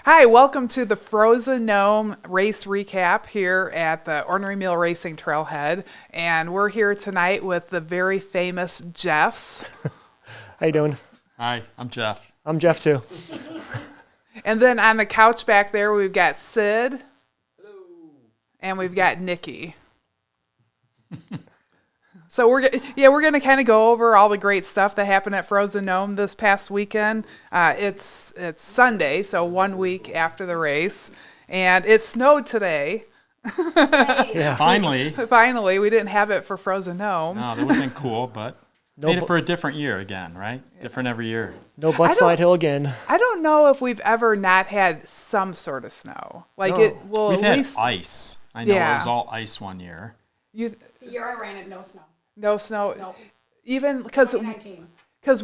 Hi, welcome to the Frozen Gnome race recap here at the Ornery Mule Racing Trailhead. And we're here tonight with the very famous Jeffs. How you doing? Hi, I'm Jeff. I'm Jeff too. And then on the couch back there, we've got Sid. Hello. And we've got Nikki. So we're going to kind of go over all the great stuff that happened at Frozen Gnome this past weekend. It's Sunday, so 1 week after the race, and it snowed today. Yeah. Finally. Finally, we didn't have it for Frozen Gnome. No, that would have been cool, but made it for a different year again, right? Different every year. No butt slide hill again. I don't know if we've ever not had some sort of snow. Like No. it will We've at had least ice. I know Yeah. it was all ice one year. you The year I ran it, no snow. no snow. No. Even because 2019.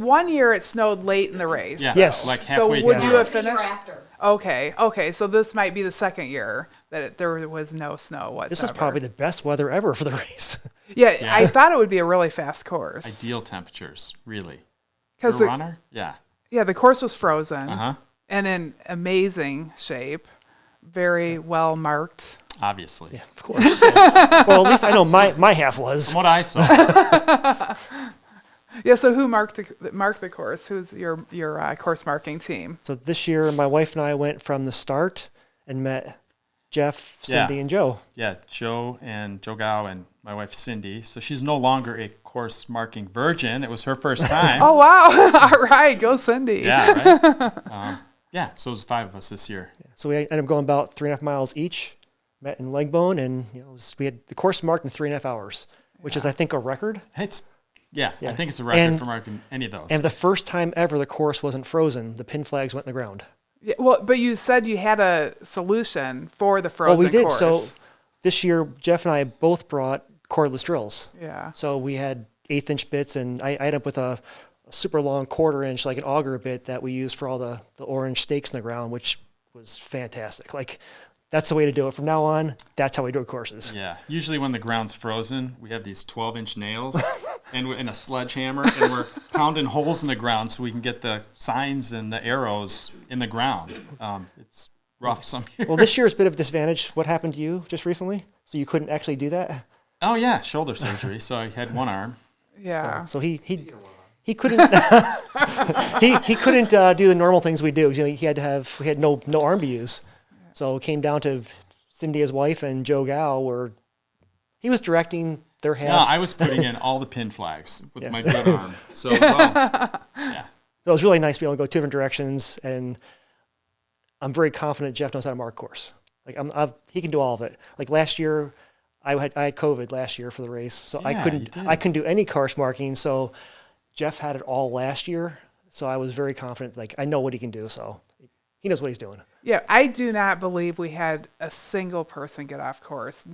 1 year it snowed late in the race. Yeah, Yes. like So halfway would through. you have The year finished? after. Okay. So this might be the second year that there was no snow whatsoever. This is probably the best weather ever for the race. Yeah, Yeah. I thought it would be a really fast course. Ideal temperatures, really. Because For a runner? Yeah. the course was frozen Uh-huh. and in amazing shape, very well marked. Obviously. Yeah, of course. Yeah. Well, at least I know my half was. From what I saw. Yeah. So who marked the course? Who's your course marking team? So this year, my wife and I went from the start and met Jeff, Cindy, Yeah. and Joe. Yeah, Joe Gao and my wife Cindy. So she's no longer a course marking virgin. It was her first time. Oh wow! All right, go Cindy. Yeah, right? Yeah, so it was 5 of us this year. So we ended up going about 3.5 miles each. Met in Legbone, and we had the course marked in 3.5 hours, which is I think a record. Yeah, Yeah. I think it's a record And- for marking any of those. And the first time ever the course wasn't frozen. The pin flags went in the ground. Yeah, well, but you said you had a solution for the frozen Well, we did. course. So this year, Jeff and I both brought cordless drills. Yeah. So we had 1/8 inch bits, and I ended up with a super long 1/4 inch, like an auger bit that we used for all the orange stakes in the ground, which was fantastic. Like, that's the way to do it. From now on, that's how we do courses. Yeah, usually when the ground's frozen, we have these 12-inch nails and a sledgehammer, and we're pounding holes in the ground so we can get the signs and the arrows in the ground. It's rough some years. Well, this year is a bit of a disadvantage. What happened to you just recently? So you couldn't actually do that? Oh yeah, shoulder surgery. So I had one arm. Yeah. So he couldn't he couldn't do the normal things we do. You know, he had no arm to use. So it came down to Cindy, his wife, and Joe Gao, he was directing their half. No, I was putting in all the pin flags with Yeah. my good arm. So it was all, yeah. So it was really nice to be able to go 2 different directions, and I'm very confident Jeff knows how to mark course. Like he can do all of it. Like last year, I had COVID last year for the race, so Yeah, you did. I couldn't do any course marking. So Jeff had it all last year, so I was very confident. Like I know what he can do, so he knows what he's doing. Yeah, I do not believe we had a single person get off course.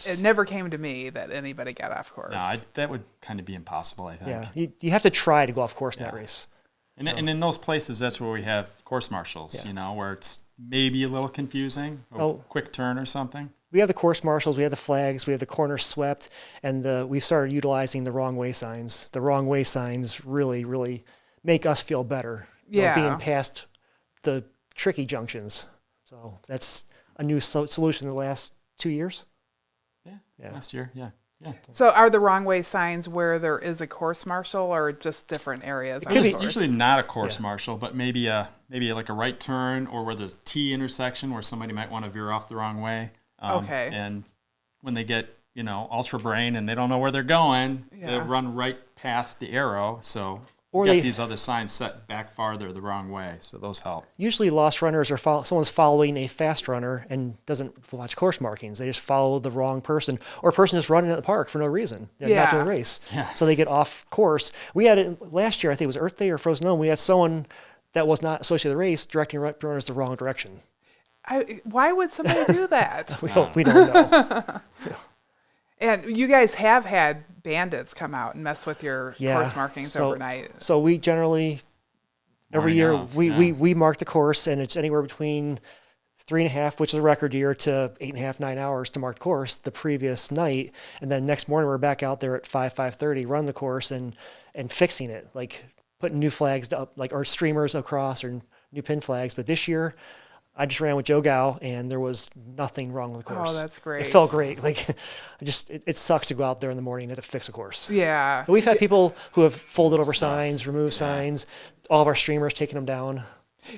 It never came to me that anybody got off course. No, that would kind of be impossible, I think. Yeah, you have to try to go off course in that Yeah. race. And in those places, that's where we have course marshals, Yeah. where it's maybe a little confusing, a quick turn or something. We have the course marshals, we have the flags, we have the corners swept, and we started utilizing the wrong way signs. The wrong way signs really, really make us feel better. Yeah. Being past the tricky junctions. So that's a new solution in the last 2 years. Yeah, last year, yeah. So are the wrong way signs where there is a course marshal or just different areas? on could the be- It's course? usually not a course Yeah. marshal, but maybe like a right turn, or where there's a T intersection where somebody might want to veer off the wrong way. Okay. And when they get ultra brain and they don't know where they're going, they Yeah. run right past the arrow. So Or you they- get these other signs set back farther the wrong way. So those help. Usually lost runners are someone's following a fast runner and doesn't watch course markings. They just follow the wrong person, or a person just running at the park for no reason, not Yeah. doing a race. Yeah. So they get off course. We had it last year, I think it was Earth Day or Frozen Gnome, we had someone that was not associated with the race directing runners the wrong direction. Why would somebody do that? We don't know. And you guys have had bandits come out and mess with your Yeah. course markings So- overnight. So we generally, every Morning year, of, we mark the course, and it's anywhere between 3.5, which is a record year, to 8.5, 9 hours to mark the course the previous night. And then next morning, we're back out there at 5:30, run the course and fixing it, like putting new flags up, like, or streamers across, or new pin flags. But this year, I just ran with Joe Gow, and there was nothing wrong with the course. Oh, that's great. It felt great. Like, it sucks to go out there in the morning and have to fix a course. Yeah. But we've had people who have folded over signs, removed signs, all of our streamers taking them down.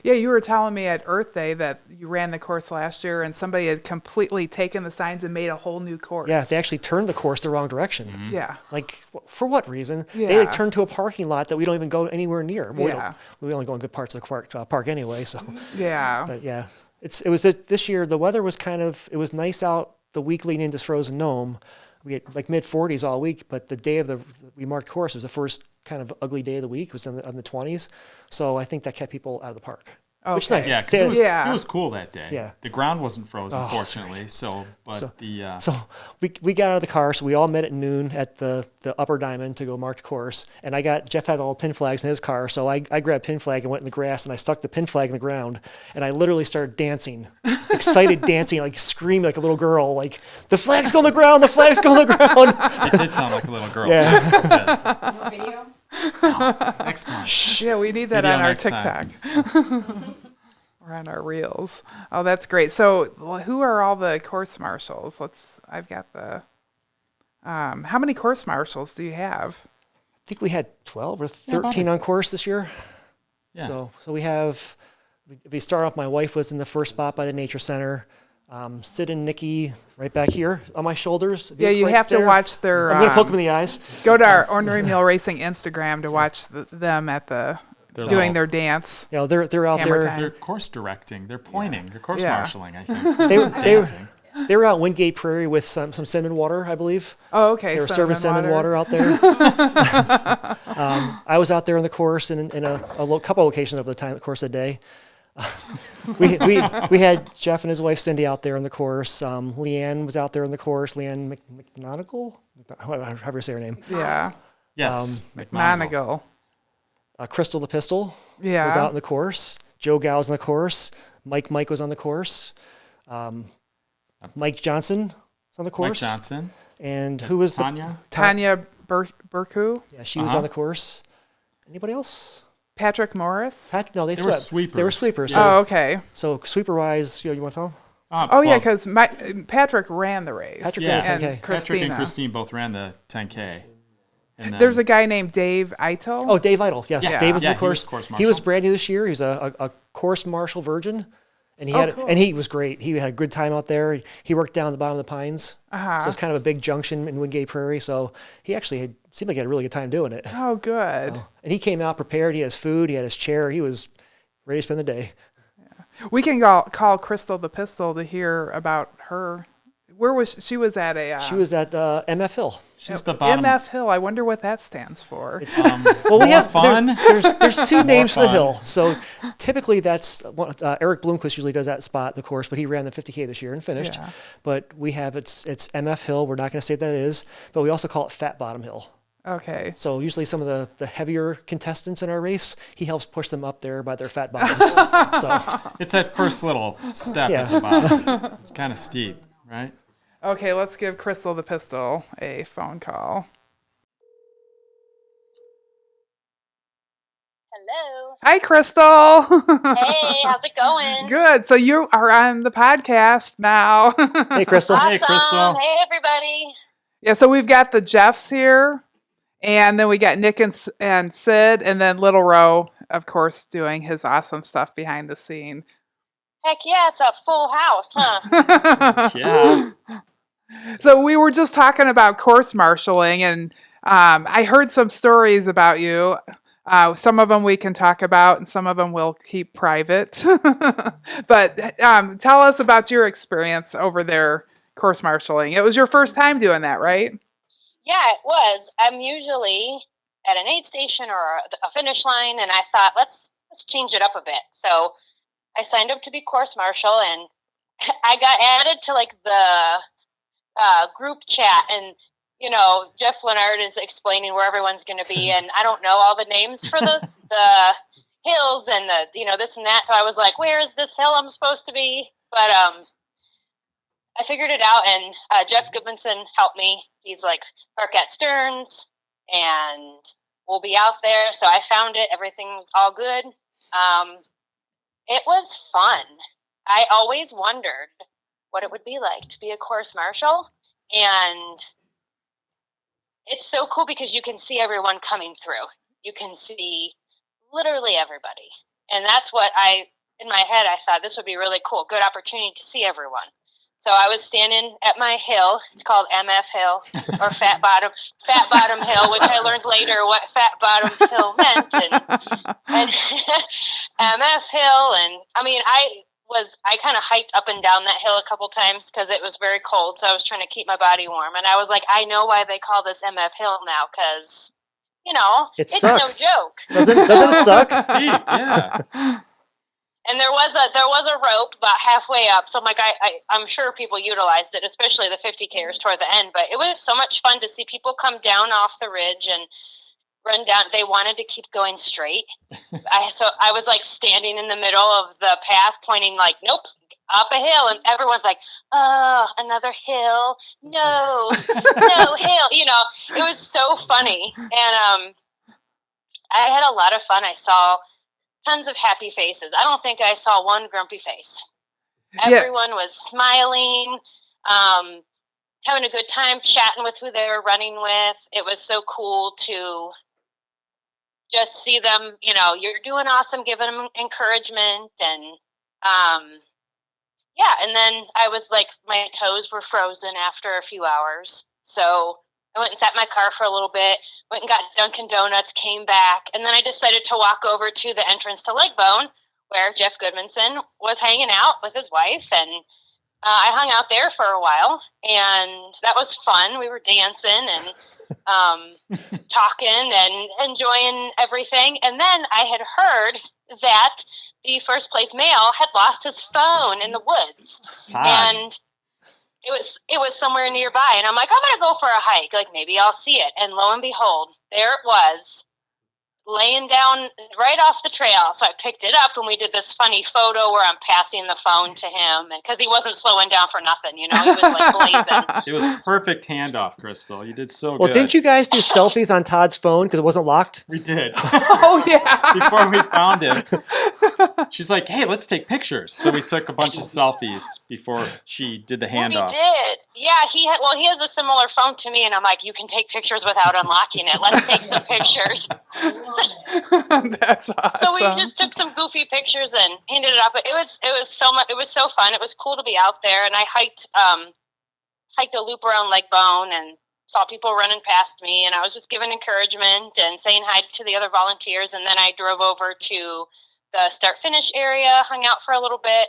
Yeah, you were telling me at Earth Day that you ran the course last year and somebody had completely taken the signs and made a whole new course. Yeah, they actually turned the course the wrong direction. Yeah. Like, for what reason? Yeah. They turned to a parking lot that we don't even go anywhere near. Well, Yeah. we only go in good parts of the park anyway. So, Yeah. but yeah, it was this year. The weather was it was nice out the week leading into Frozen Gnome. We had like mid 40s all week, but the day we marked course was the first kind of ugly day of the week. It was in the 20s, so I think that kept people out of the park. Which is Okay. nice. Yeah, because Yeah. it was cool that day. Yeah. The ground wasn't frozen, Oh, fortunately. So we got out of the car, so we all met at noon at the Upper Diamond to go mark the course. And Jeff had all pin flags in his car, so I grabbed pin flag and went in the grass and I stuck the pin flag in the ground. And I literally started dancing, excited dancing, like screaming like a little girl, like, the flag's going on the ground, the flag's going on the ground. it did sound like a little girl. Yeah. More video? Next time. Yeah, we need that Video on our next time. TikTok. Or on our reels. Oh, that's great. So who are all the course marshals? I've got the, how many course marshals do you have? I think we had 12 or 13 on course this year. Yeah. So we start off, my wife was in the first spot by the Nature Center. Sid and Nikki right back here on my shoulders. Yeah, you right have to there. watch their, I'm going to poke them in the eyes. go to our Ornery Mule Racing Instagram to watch them at They're doing all- their dance. You know, they're out Hammer there. time. They're course directing. They're pointing. They're course Yeah. marshaling, I think. They were out in Wingate Prairie with some cinnamon water, I believe. Oh, okay. They were serving cinnamon water out there. I was out there on the course in couple locations over the course of the day. We had Jeff and his wife Cindy out there on the course. Leanne was out there on the course. Leanne McMonagle? However you say her name. Yeah. Yes. Monagle. Crystal the Pistol Yeah. was out on the course. Joe Gow's on the course. Mike was on the course. Mike Johnson was on the course. Mike Johnson. And who was Tanya. Tanya Burku. Yeah, she was on the course. Anybody else? Patrick Morris. No, they were swept. sweepers. They were sweepers. Oh, okay. So sweeper-wise, you want to tell them? Oh, yeah, because Patrick ran the race. Patrick Yeah. ran the 10K. And Patrick Christina. and Christine both ran the 10K. And then, There's a guy named Dave Eitel. Oh, Dave Idle. Yes, Yeah. Dave was Yeah, in the he was course. course He was marshal. brand new this year. He's a course marshal virgin, and Cool. he was great. He had a good time out there. He worked down at the bottom of the pines, Uh-huh. so it's kind of a big junction in Wingate Prairie. So he actually seemed like he had a really good time doing it. Oh, good. And he came out prepared. He had his food. He had his chair. He was ready to spend the day. We can call Crystal the Pistol to hear about her. Where was she? Was at a She was at MF Hill. she's the bottom. MF Hill. I wonder what that stands for. Well, we More have fun. There's two names for the fun. hill. So typically that's Eric Bloomquist usually does that spot, the course, but he ran the 50K this year and finished. Yeah. But we have it's MF Hill. We're not going to say what that is, but we also call it Fat Bottom Hill. Okay. So usually some of the heavier contestants in our race, he helps push them up there by their fat bottoms. So It's that first little step Yeah. at the bottom. It's kind of steep, right? Okay, let's give Crystal the Pistol a phone call. Hello. Hi, Crystal. Hey, how's it going? Good. So you are on the podcast now. hey, Crystal. Awesome. Hey, Crystal. Hey, everybody. Yeah, so we've got the Jeffs here, and then we got Nick and Sid, and then Little Row, of course, doing his awesome stuff behind the scene. Heck yeah, it's a full house, huh? Yeah. So we were just talking about course marshaling, and I heard some stories about you. Some of them we can talk about, and some of them we'll keep private. But tell us about your experience over there course marshaling. It was your first time doing that, right? Yeah, it was. I'm usually at an aid station or a finish line, and I thought, let's change it up a bit. So I signed up to be course marshal, and I got added to like the group chat, and Jeff Lenard is explaining where everyone's going to be, and I don't know all the names for the hills and the this and that. So I was like, where is this hill I'm supposed to be? But I figured it out, and Jeff Goodmanson helped me. He's like, park at Stearns, and we'll be out there. So I found it. Everything was all good. It was fun. I always wondered what it would be like to be a course marshal. And it's so cool because you can see everyone coming through. You can see literally everybody. And that's what in my head, I thought this would be really cool. Good opportunity to see everyone. So I was standing at my hill. It's called MF Hill or Fat Bottom Hill, which I learned later what Fat Bottom Hill meant. And MF Hill. And I mean, I kind of hiked up and down that hill a couple times because it was very cold. So I was trying to keep my body warm. And I was like, I know why they call this MF Hill now, because, It it's sucks. no joke. Doesn't it suck? Steep, yeah. And there was a rope about halfway up. So I'm like, I'm sure people utilized it, especially the 50Kers toward the end. But it was so much fun to see people come down off the ridge and run down. They wanted to keep going straight. So I was like standing in the middle of the path pointing like, nope, up a hill. And everyone's like, oh, another hill. No, no hill. It was so funny. And I had a lot of fun. I saw tons of happy faces. I don't think I saw one grumpy face. Everyone was smiling, having a good time, chatting with who they were running with. It was so cool to just see them, you're doing awesome, giving them encouragement. And and then I was like, my toes were frozen after a few hours. So I went and sat in my car for a little bit, went and got Dunkin' Donuts, came back, and then I decided to walk over to the entrance to Leg Bone, where Jeff Goodmanson was hanging out with his wife, and I hung out there for a while, and that was fun. We were dancing and talking and enjoying everything, and then I had heard that the first place male had lost his phone in the woods, and it was somewhere nearby, and I'm like, I'm gonna go for a hike, like maybe I'll see it. And lo and behold, there it was, laying down right off the trail. So I picked it up, and we did this funny photo where I'm passing the phone to him, and because he wasn't slowing down for nothing, he was like blazing. It was perfect handoff, Crystal. You did so good. Well, didn't you guys do selfies on Todd's phone because it wasn't locked? We did. Oh, yeah. Before we found him. She's like, hey, let's take pictures. So we took a bunch of selfies before she did the handoff. We did. Yeah, he has a similar phone to me, and I'm like, you can take pictures without unlocking it. Let's take some pictures. That's awesome. So we just took some goofy pictures and ended it up. It was so much. It was so fun. It was cool to be out there, and I hiked a loop around Leg Bone and saw people running past me, and I was just giving encouragement and saying hi to the other volunteers. And then I drove over to the start-finish area, hung out for a little bit,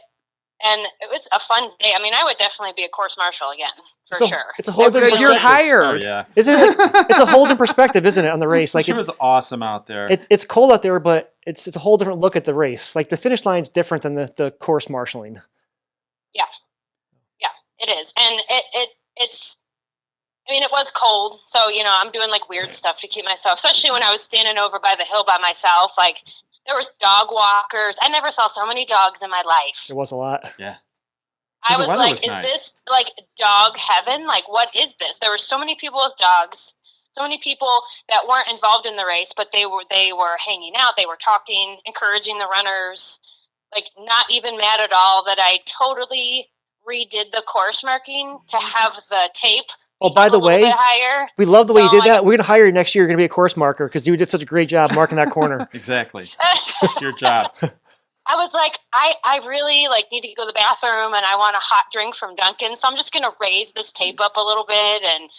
and it was a fun day. I mean, I would definitely be a course marshal again, sure. It's a whole different You're perspective. Oh, hired. yeah. Isn't it? It's a whole different perspective, isn't it, on the race? Like She was awesome out there. it's cold out there, but it's a whole different look at the race. Like the finish line's different than the course marshaling. Yeah, it is, and it's. I mean, it was cold, so I'm doing like weird stuff to keep myself, especially when I was standing over by the hill by myself. Like there was dog walkers. I never saw so many dogs in my life. There was a lot. Yeah. I The was weather like, was is nice. this like dog heaven? Like, what is this? There were so many people with dogs, so many people that weren't involved in the race, but they were hanging out. They were talking, encouraging the runners, like not even mad at all that I totally redid the course marking to have the tape. Oh, by the way, bit higher. we love the way you So, did like, that. We're going to hire you next year. You're going to be a course marker because you did such a great job marking that corner. Exactly. It's your job. I was like, I really like need to go to the bathroom and I want a hot drink from Dunkin'. So I'm just going to raise this tape up a little bit and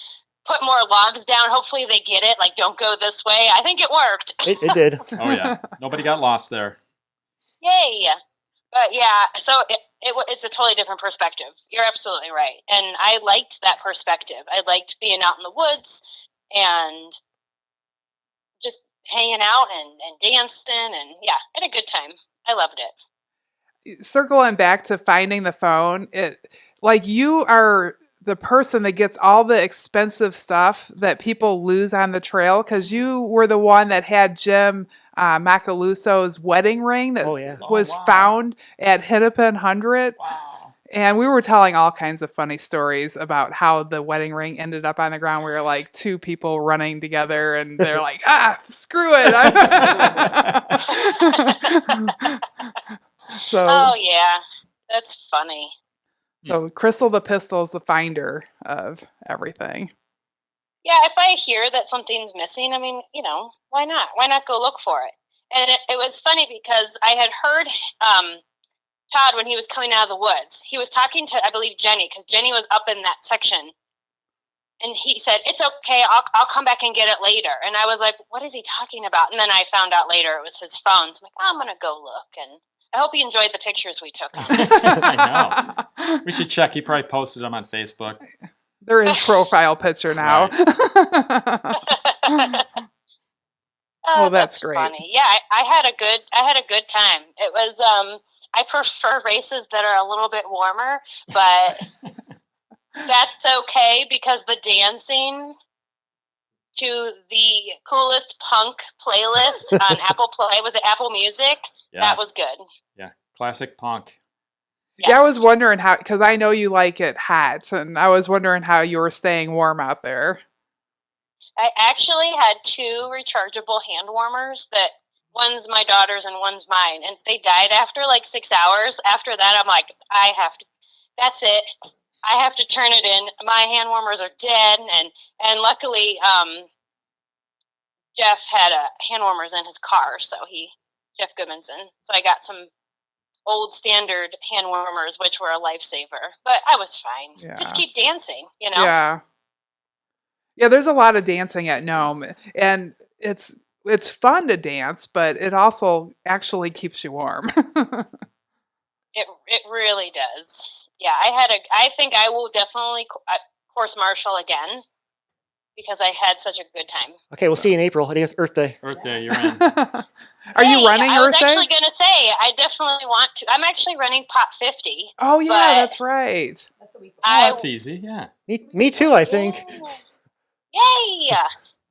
put more logs down. Hopefully they get it. Like, don't go this way. I think it worked. It did. Oh, yeah. Nobody got lost there. Yay. But yeah, so it's a totally different perspective. You're absolutely right. And I liked that perspective. I liked being out in the woods and just hanging out and dancing. And yeah, had a good time. I loved it. Circling back to finding the phone, like you are the person that gets all the expensive stuff that people lose on the trail because you were the one that had Jim Macaluso's wedding ring that Oh, yeah. was Oh, wow. found at Hennepin Hundred. Wow. And we were telling all kinds of funny stories about how the wedding ring ended up on the ground. We were like two people running together and they're like, screw it. So Oh yeah. That's funny. So Crystal the Pistol is the finder of everything. Yeah, if I hear that something's missing, I mean, why not? Why not go look for it? And it was funny because I had heard Todd when he was coming out of the woods. He was talking to, I believe, Jenny, because Jenny was up in that section. And he said, "It's okay, I'll come back and get it later." And I was like, what is he talking about? And then I found out later it was his phone. So I'm like, I'm going to go look. And I hope he enjoyed the pictures we took. I know. We should check. He probably posted them on Facebook. They're his profile picture now. Oh, that's great. Funny. Yeah, I had a good time. It was I prefer races that are a little bit warmer, but that's okay because the dancing to the coolest punk playlist on Apple Play, was it Apple Music? Yeah. That was good. Yeah, classic punk. Yes. Yeah, I was wondering how, because I know you like it hot, and I was wondering how you were staying warm out there. I actually had 2 rechargeable hand warmers that one's my daughter's and one's mine, and they died after like 6 hours. After that, I'm like, that's it. I have to turn it in. My hand warmers are dead, and luckily, Jeff had hand warmers in his car, so Jeff Goodmanson. So I got some old standard hand warmers, which were a lifesaver. But I was fine. Yeah. Just keep dancing, know? Yeah. Yeah, there's a lot of dancing at Gnome, and it's fun to dance, but it also actually keeps you warm. It really does. Yeah, I think I will definitely course marshal again because I had such a good time. Okay, we'll see you in April. I think it's Earth Day. Earth Day, you're in. Are you running I was Earth Day? actually going to say, I definitely want to. I'm actually running Pot 50. Oh, yeah, but that's right. That's the week. Oh, that's easy, yeah. Me too, I think. Yay!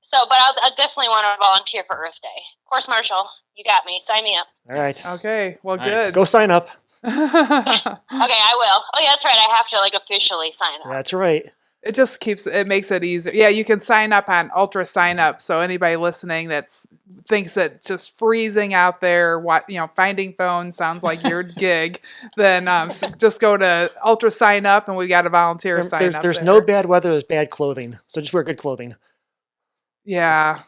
So, but I'll definitely want to volunteer for Earth Day. Course marshal, you got me. Sign me up. All right. Okay, well, Nice. good. Go sign up. Okay, I will. Oh, yeah, that's right. I have to officially sign up. That's right. It just it makes it easier. Yeah, you can sign up on Ultra Sign Up. So anybody listening that thinks that just freezing out there, finding phones sounds like your gig, then just go to Ultra Sign Up, and we got a volunteer sign up. There's there. no bad weather. There's bad clothing. So just wear good clothing. Yeah.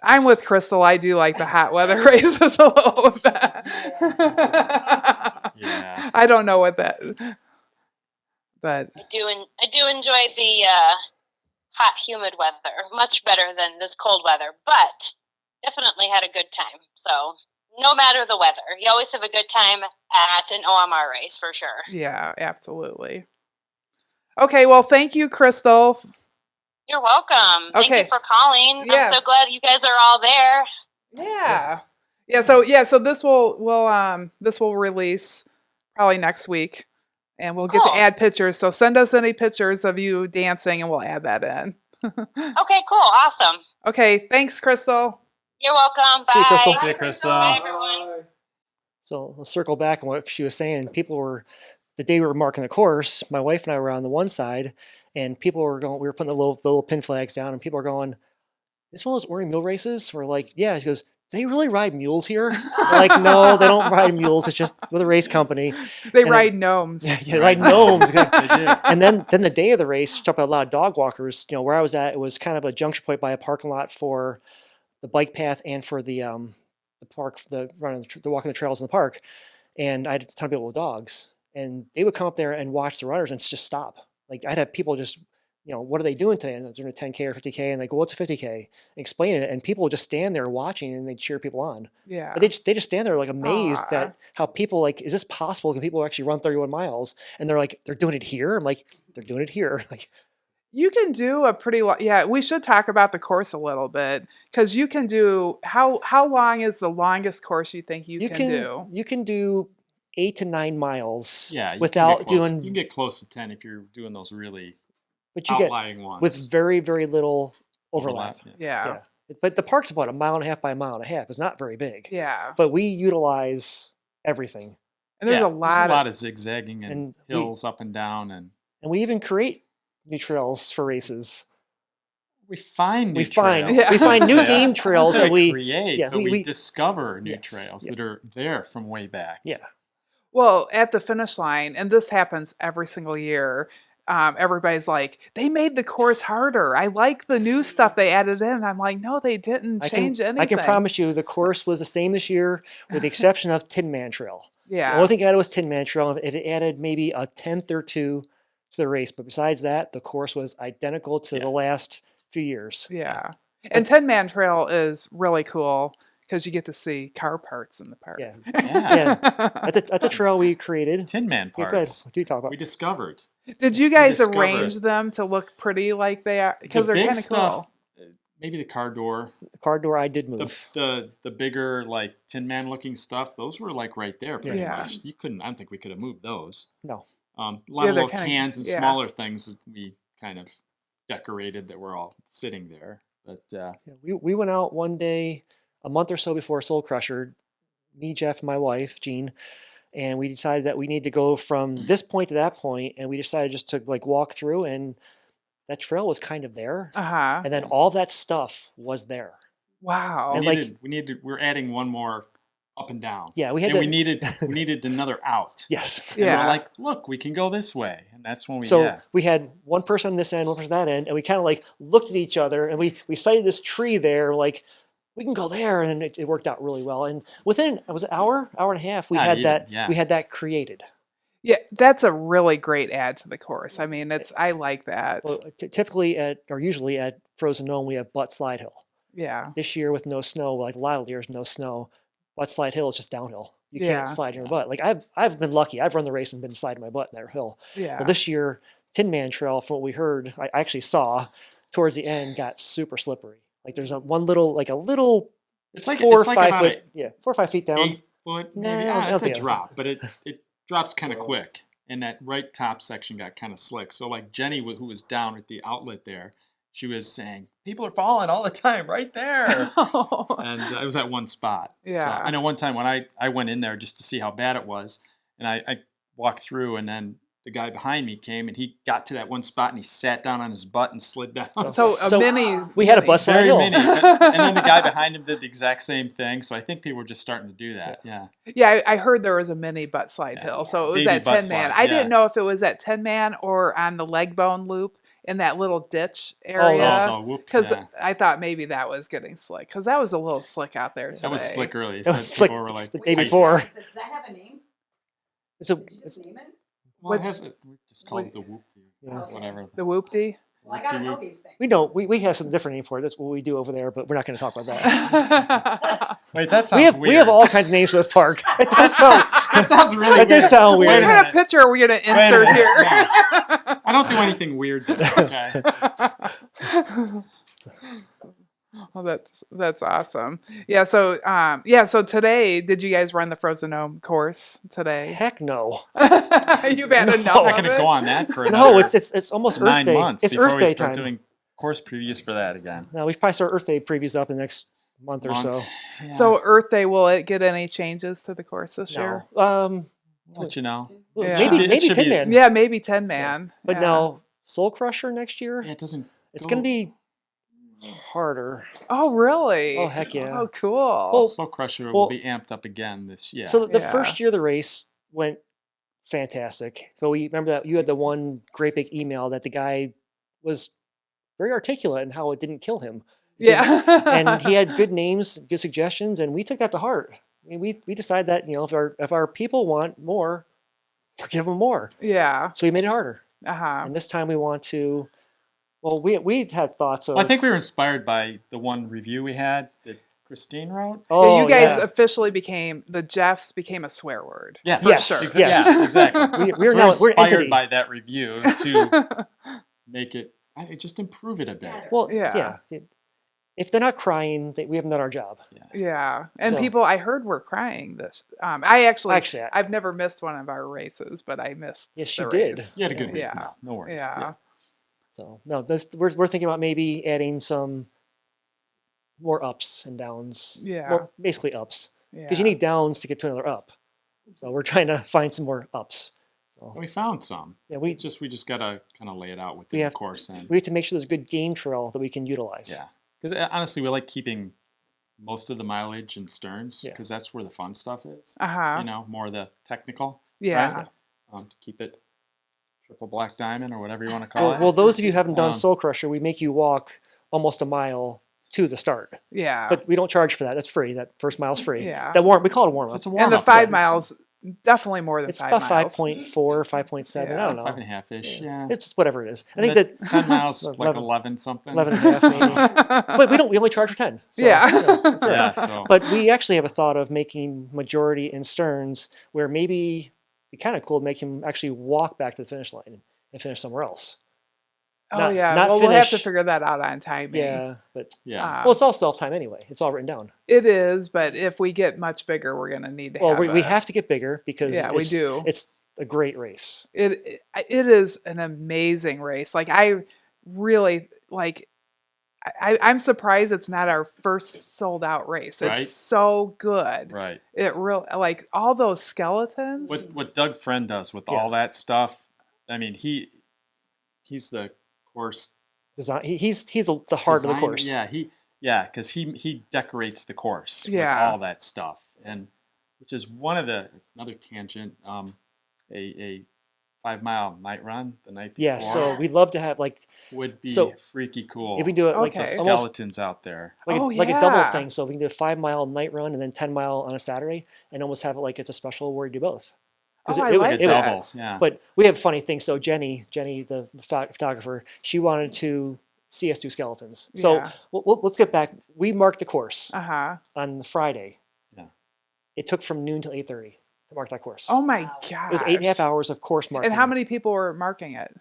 I'm with Crystal. I do like the hot weather races a little bit. Yeah. I don't know what that, but I do enjoy the hot, humid weather much better than this cold weather, but definitely had a good time. So no matter the weather, you always have a good time at an OMR race for sure. yeah, absolutely. Okay, well, thank you, Crystal. You're welcome. Thank Okay. you for calling. Yeah. I'm so glad you guys are all there. Yeah. So this will release probably next week, and we'll get Cool. to add pictures. So send us any pictures of you dancing, and we'll add that in. Okay, cool. Awesome. Okay, thanks, Crystal. You're welcome. Bye. See you, Crystal. See you, Crystal. Bye, everyone. So let's circle back on what she was saying. The day we were marking the course, my wife and I were on the one side, and people were going, we were putting the little pin flags down, and people were going, "This one of those Ornery mule races?" We're like, "Yeah." She goes, "Do they really ride mules here?" We're like, "No, they don't ride mules. It's just with a race company." They And ride gnomes. Yeah, they ride gnomes. They do. And then the day of the race, talk about a lot of dog walkers. Where I was at, it was kind of a junction point by a parking lot for the bike path and for the park, the walking the trails in the park. And I had a ton of people with dogs, and they would come up there and watch the runners and just stop. Like I'd have people just, what are they doing today? And they're doing a 10K or 50K, and they go, "What's a 50K?" And explain it, and people would just stand there watching, and they'd cheer people on. Yeah. But they just stand there like amazed Aw. at how people like, is this possible? Can people actually run 31 miles? And they're like, they're doing it here. I'm like, they're doing it here. Like, You can do a pretty long. Yeah, we should talk about the course a little bit, because you can do how long is the longest course you think you can do? You can do 8 to 9 miles. Yeah, you without can get close. doing. You can get close to 10 if you're doing those really But you get outlying ones. with very, very little overlap. Yeah. Yeah. But the park's about 1.5 miles by 1.5 miles. It's not very big. Yeah. But we utilize everything. And there's Yeah, a lot of zigzagging and and we- hills up and down, and And we even create new trails for races. we find new We find trails. we find new Yeah. game trails I wouldn't say that we create, yeah, but we we- discover new Yes, trails yeah. that are there from way back. Yeah. Well, at the finish line, and this happens every single year, everybody's like, they made the course harder. I like the new stuff they added in. I'm like, no, they didn't change anything. I can promise you the course was the same this year with the exception of Tin Man Trail. The Yeah. only thing added was Tin Man Trail. If it added maybe a tenth or two to the race, but besides that, the course was identical to the last few years. Yeah. And 10 Man Trail is really cool because you get to see car parts in the park. Yeah. Yeah. Yeah. At the trail we created. Tin Man Yeah, go ahead. parts. What do you talk about? We discovered. Did you guys discovered- arrange them to look pretty like they are? Because The they're big kind of stuff, cool. maybe the car door, The car door I did the, move. the bigger like Tin Man looking stuff, those were like right there pretty Yeah. much. You couldn't, I don't think we could have moved those. No. A lot Yeah, of they're little kinda- cans and yeah. smaller things that we kind of decorated that were all sitting there. But Yeah, we went out one day a month or so before Soul Crusher, me, Jeff, and my wife, Jean, and we decided that we need to go from this point to that point, and we decided just to like walk through, and that trail was kind of there, Uh-huh. and then all that stuff was there. Wow. And we're adding one more up and down. Yeah, we had and to, we needed another out. yes. And Yeah. we're like, look, we can go this way. And that's when we So we had one person on this end, one person on that end, and we kind of like looked at each other, and we sighted this tree there, like we can go there, and it worked out really well. And within it was an hour and a half, we Not had even, that yeah. we had that created. Yeah, that's a really great add to the course. I mean, I like that. Well, usually at Frozen Gnome, we have Butt Slide Hill. Yeah. This year with no snow, like a lot of years, no snow, Butt Slide Hill is just downhill. You Yeah. can't slide your butt. Like I've been lucky. I've run the race and been sliding my butt in that hill. Yeah. Well, this year, Tin Man Trail, from what we heard, I actually saw towards the end, got super slippery. Like there's a little it's like 4 or it's like 5 about foot, 4 or 5 feet down. 8 foot, Nah, maybe. I don't It's a think- drop, but it drops kind of quick. And that right top section got kind of slick. So like Jenny, who was down at the outlet there, she was saying, people are falling all the time right there. And it was at one spot. So Yeah. I know one time when I went in there just to see how bad it was, and I walked through, and then the guy behind me came, and he got to that one spot, and he sat down on his butt and slid down. So a So mini. we had a mini. bus slide Very hill. mini. And then the guy behind him did the exact same thing. So I think people were just starting to do that. Yeah. Yeah, I heard there was a mini butt slide Yeah. hill. So it was Baby at butt 10 Man. slide, I yeah. didn't know if it was at 10 Man or on the leg bone loop in that little ditch area. Oh, whoop, Because yeah. I thought maybe that was getting slick. Because that was a little slick out there today. That was slick early. That was slick People were like, the day ice. before. Does that have a name? So Did you just name it? Well, it has we just called it the whoop, Yeah. whatever. The whoopty. Well, I gotta know these things. we know we have some different name for it. That's what we do over there, but we're not going to talk about that. Wait, that sounds we have weird. we have all kinds of names for this park. It does sound, That sounds really that weird. does sound What weird. kind of picture are we going to Wait a insert minute. here? No. I don't do anything weird. Then, okay. Well, that's awesome. Yeah. So today, did you guys run the Frozen Gnome course today? Heck no. You've had No. enough I'm not of going to it? go on that for No, another it's almost Earth 9 Day. months It's before Earth we Day start time. doing course previews for that again. No, we probably start Earth Day previews up in the next month or Month. so. Yeah. So Earth Day, will it get any changes to the course this year? No. I'll let you know. Yeah. Maybe It maybe should be- Tin Man. Yeah, maybe 10 Man. But yeah. no, Soul Crusher next year. Yeah, it doesn't. It's go- going to be harder. Oh, really? Oh, heck yeah. Oh, cool. Well, Soul Crusher well- will be amped up again this year. So the Yeah. first year of the race went fantastic. But we remember that you had the one great big email that the guy was very articulate in how it didn't kill him. yeah. And he had good names, good suggestions, and we took that to heart. I mean, we decided that if our people want more, we'll give them more. Yeah. So we made it harder. Uh-huh. And this time we want to. Well, we had thoughts of. Well, I think we were inspired by the one review we had that Christine wrote. Oh, Yeah, you guys yeah. officially the Jeffs became a swear word. Yeah, Yes, sure. yes. Yeah, exactly. We're So now we're an inspired entity. by that review to make it, just improve it a bit. Well, Yeah. yeah. If they're not crying, we haven't done our job. Yeah. And So- people, I heard were crying this. Actually, I've never missed one of our races, but I missed Yes, the you did. race. You had a good reason. Yeah. No worries. Yeah. So no, we're thinking about maybe adding some more ups and downs. Yeah. More, basically ups, Yeah. because you need downs to get to another up. So we're trying to find some more ups. So And we found some. yeah, We just got to kind of lay it out within We the have- course. And we have to make sure there's a good game trail that we can utilize. yeah, because honestly, we like keeping most of the mileage in Stearns Yeah. because that's where the fun stuff is. Uh-huh. You know, more the technical. Yeah. right? To keep it triple black diamond or whatever you want to call it. Well, those of you who haven't done Um, Soul Crusher, we make you walk almost a mile to the start. Yeah. But we don't charge for that. That's free. That first mile's free. Yeah. We call it a warm up. It's a warm and the up. 5 miles, definitely more than It's 5 about miles. 5.4, 5.7. Yeah. I don't know. 5.5 ish. Yeah. It's whatever it is. I And think the that 10 miles, 11 like 11 something. 11 and a half maybe. But we only charge for 10. So, Yeah. that's all right. Yeah. So But we actually have a thought of making majority in Stearns where maybe it'd be kind of cool to make him actually walk back to the finish line and finish somewhere else. Oh, Not- yeah. not Well, we'll have to finish- figure that out on timing. Yeah, but yeah. well, it's all self-time anyway. It's all written down. It is, but if we get much bigger, we're going to need to Well, have we a- have to get bigger because Yeah, we do. It's a great race. It is an amazing race. Like, I really, like, I'm surprised it's not our first sold out race. It's Right. so good. Right. It real like all those skeletons. What Doug Friend does with Yeah. all that stuff, I mean, he's the course Design. He's the heart of the designer. course. Yeah, because he decorates the course Yeah. with all that stuff, and which is another tangent. A 5 mile night run the night before. Yeah, so we'd love to have would be so freaky cool. if we do it Okay. the almost skeletons out there. like a double yeah. thing. So we can do a 5 mile night run and then 10 mile on a Saturday, and almost have it like it's a special where you do both. 'Cause Oh, I it would- like Like a it would- that. double, yeah. But we have funny things. So Jenny, the photographer, she wanted to see us do skeletons. So Yeah. let's get back. We marked the course Uh-huh. on the Friday. Yeah. It took from noon till 8:30 to mark that course. Oh my Wow. gosh. It was 8.5 hours of course marking. And how many people were marking it?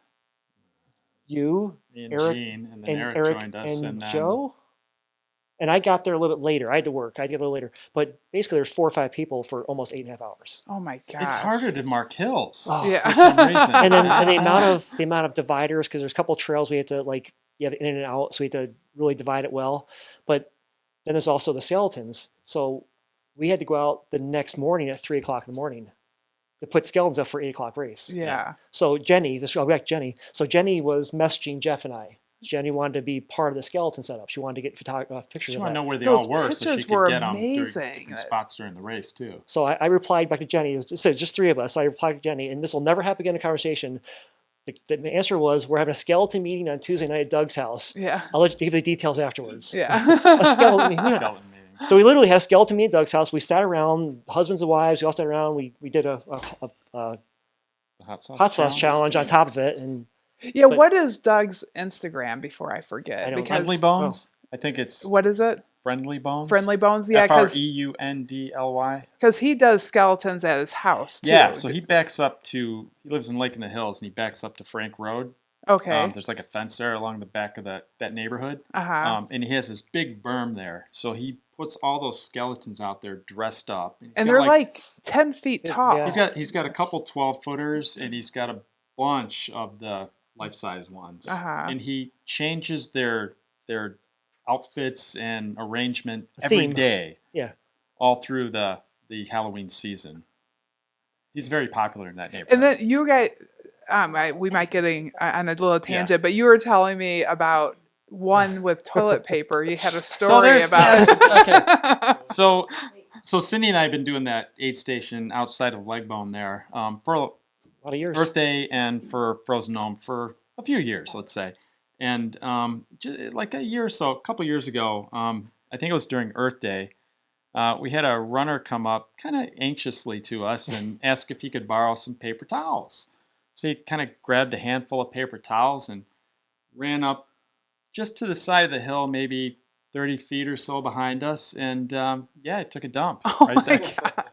You, Me and Eric, Gene, and then and Eric, Eric joined us, and then Joe. And I got there a little bit later. I had to work. I had to get a little later. But basically, there's 4 or 5 people for almost 8.5 hours. Oh my gosh. It's harder to mark hills Oh. Yeah. for some reason. And then and the amount of dividers, because there's a couple of trails we had to you have in and out, so we had to really divide it well. But then there's also the skeletons. So we had to go out the next morning at 3:00 in the morning to put skeletons up for 8:00 race. Yeah. So Jenny, I'll go back to Jenny. So Jenny was messaging Jeff and I. Jenny wanted to be part of the skeleton setup. She wanted to get pictures She of wanted to that. know where they Those all were so pictures she were could get them during amazing. different spots during the race too. So I replied back to Jenny. It said just 3 of us. I replied to Jenny, and this will never happen again in a conversation. The answer was, we're having a skeleton meeting on Tuesday night at Doug's house. Yeah. I'll let you give the details afterwards. Yeah. A skeleton meeting. Yeah. Skeleton meeting. So we literally had a skeleton meeting at Doug's house. We sat around, husbands and wives. We all sat around. We did a The hot sauce, hot sauce challenge on top of it, and Yeah, But- what is Doug's Instagram before I forget? I don't- Friendly Bones. I think it's What is it? Friendly Bones. Friendly Bones? Yeah, FREUNDLY. because he does skeletons at his house too. Yeah, so he backs up to. He lives in Lake in the Hills, and he backs up to Frank Road. Okay. There's like a fence there along the back of that neighborhood. Uh-huh. And he has this big berm there. So he puts all those skeletons out there dressed up. He's And got, they're like 10 feet Yeah, tall. yeah. he's got a couple 12-footers, and he's got a bunch of the life-size ones. Uh-huh. And he changes their outfits and arrangement every Theme. day. Yeah. All through the Halloween season. He's very popular in that neighborhood. And then you guys, we might getting on a little tangent, but you were telling me about one with toilet paper. You had a story there's- about. yes, So Cindy and I have been doing that aid station outside of Legbone there for a lot of years. Earth Day and for Frozen Gnome for a few years, let's say. And like a couple years ago, I think it was during Earth Day, we had a runner come up kind of anxiously to us and ask if he could borrow some paper towels. So he kind of grabbed a handful of paper towels and ran up just to the side of the hill, maybe 30 feet or so behind us, and it took a dump. Oh right my there. God.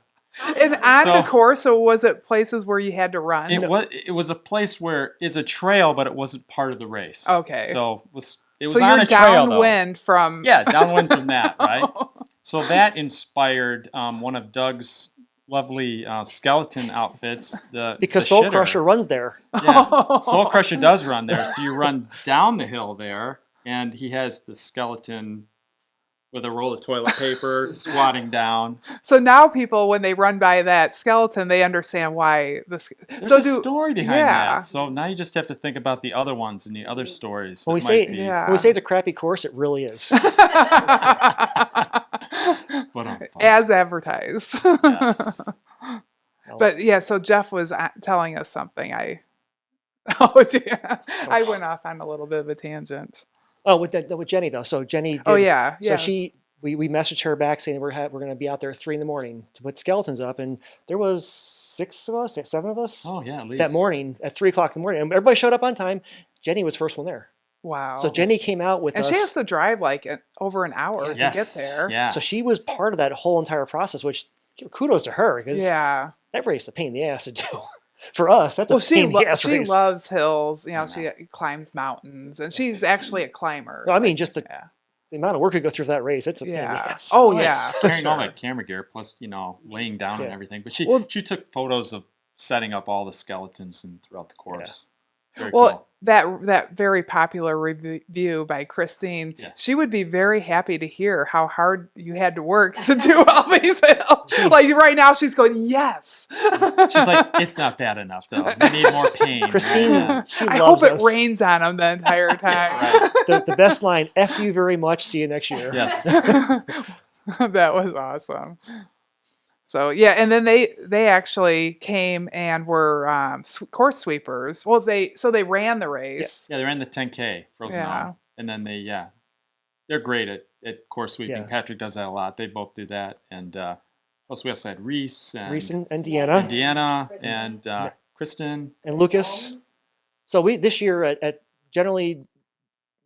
And on the course, so was it places where you had to run? It was a place where it's a trail, but it wasn't part of the race. Okay. So it was so on you're a trail though. downwind from. Yeah, downwind from that, right? So that inspired one of Doug's lovely skeleton outfits. Because the Soul shitter. Crusher runs there. Yeah, Soul Crusher does run there. So you run down the hill there, and he has the skeleton with a roll of toilet paper squatting down. So now people, when they run by that skeleton, they understand why this. There's a story behind yeah. that. So now you just have to think about the other ones and the other stories. When we that say might be- Yeah. when we say it's a crappy course, it really is. But, As advertised. yes. But yeah, so Jeff was telling us something. Oh, yeah. I went off on a little bit of a tangent. Oh, with Jenny though. So Jenny did. Oh, yeah. So Yeah. we messaged her back saying we're going to be out there at 3 a.m. to put skeletons up, and there was 7 of us. Oh yeah, at least That morning at 3 o'clock in the morning, and everybody showed up on time. Jenny was first one there. Wow. So Jenny came out with and us. she has to drive like over an hour to get Yes. there. Yeah. So she was part of that whole entire process, which kudos to her because Yeah. that race is a pain in the ass to do. For us, that's a pain in the ass she race. loves hills. You know, she climbs mountains, and she's actually a climber. No, I mean, just the yeah. amount of work we go through for that race, it's a pain in the Yeah. ass. Oh yeah. for Carrying all sure. that camera gear, plus laying down and Yeah. everything. But she took photos of setting up all the skeletons and throughout the course. Very Well, cool. that very popular review by Christine, Yeah. she would be very happy to hear how hard you had to work to do all these hills. Like right now, she's going, yes. She's like, it's not bad enough though. We need more pain. Christine, Yeah. she I loves hope it us. rains on them the entire time. Right. The best line, F you very much, see you next year. Yes. That was awesome. So yeah, and then they actually came and were course sweepers. Well, they ran the race. Yeah, they ran the 10K Frozen Yeah. Gnome. And then they're great at course sweeping. Yeah. Patrick does that a lot. They both do that. And plus we also had Reese and Deanna Deanna Kristen. and Kristen. and Lucas. So this year at generally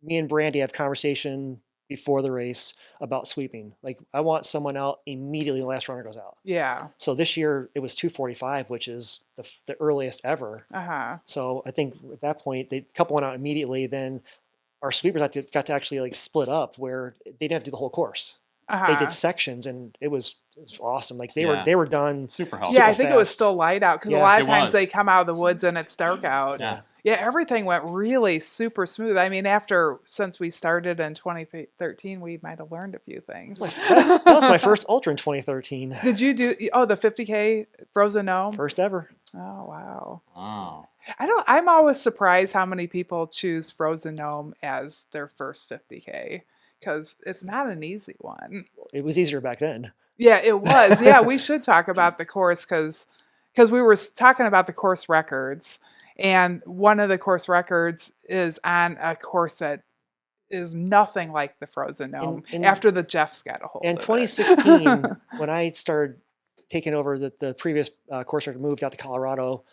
me and Brandy have conversation before the race about sweeping. Like I want someone out immediately when the last runner goes out. Yeah. So this year it was 2:45, which is the earliest ever. Uh-huh. So I think at that point a couple went out immediately. Then our sweepers got to actually like split up where they didn't have to do the whole course. Uh-huh. They did sections, and it was awesome. Like they Yeah. were done. Super helpful. Yeah, I super think it was fast. still light out because a Yeah. lot of It times was. they come out of the woods and it's dark out. Yeah. Yeah, everything went really super smooth. I mean, since we started in 2013, we might have learned a few things. That was my first ultra in 2013. Did you do the 50K Frozen Gnome? First ever. Oh wow. Wow. I'm always surprised how many people choose Frozen Gnome as their first 50K because it's not an easy one. It was easier back then. Yeah, it was. Yeah, we should talk about the course because we were talking about the course records, and one of the course records is on a course that is nothing like the Frozen Gnome after the Jeffs got a hold In of it. 2016, when I started taking over the previous course record, moved out to Colorado,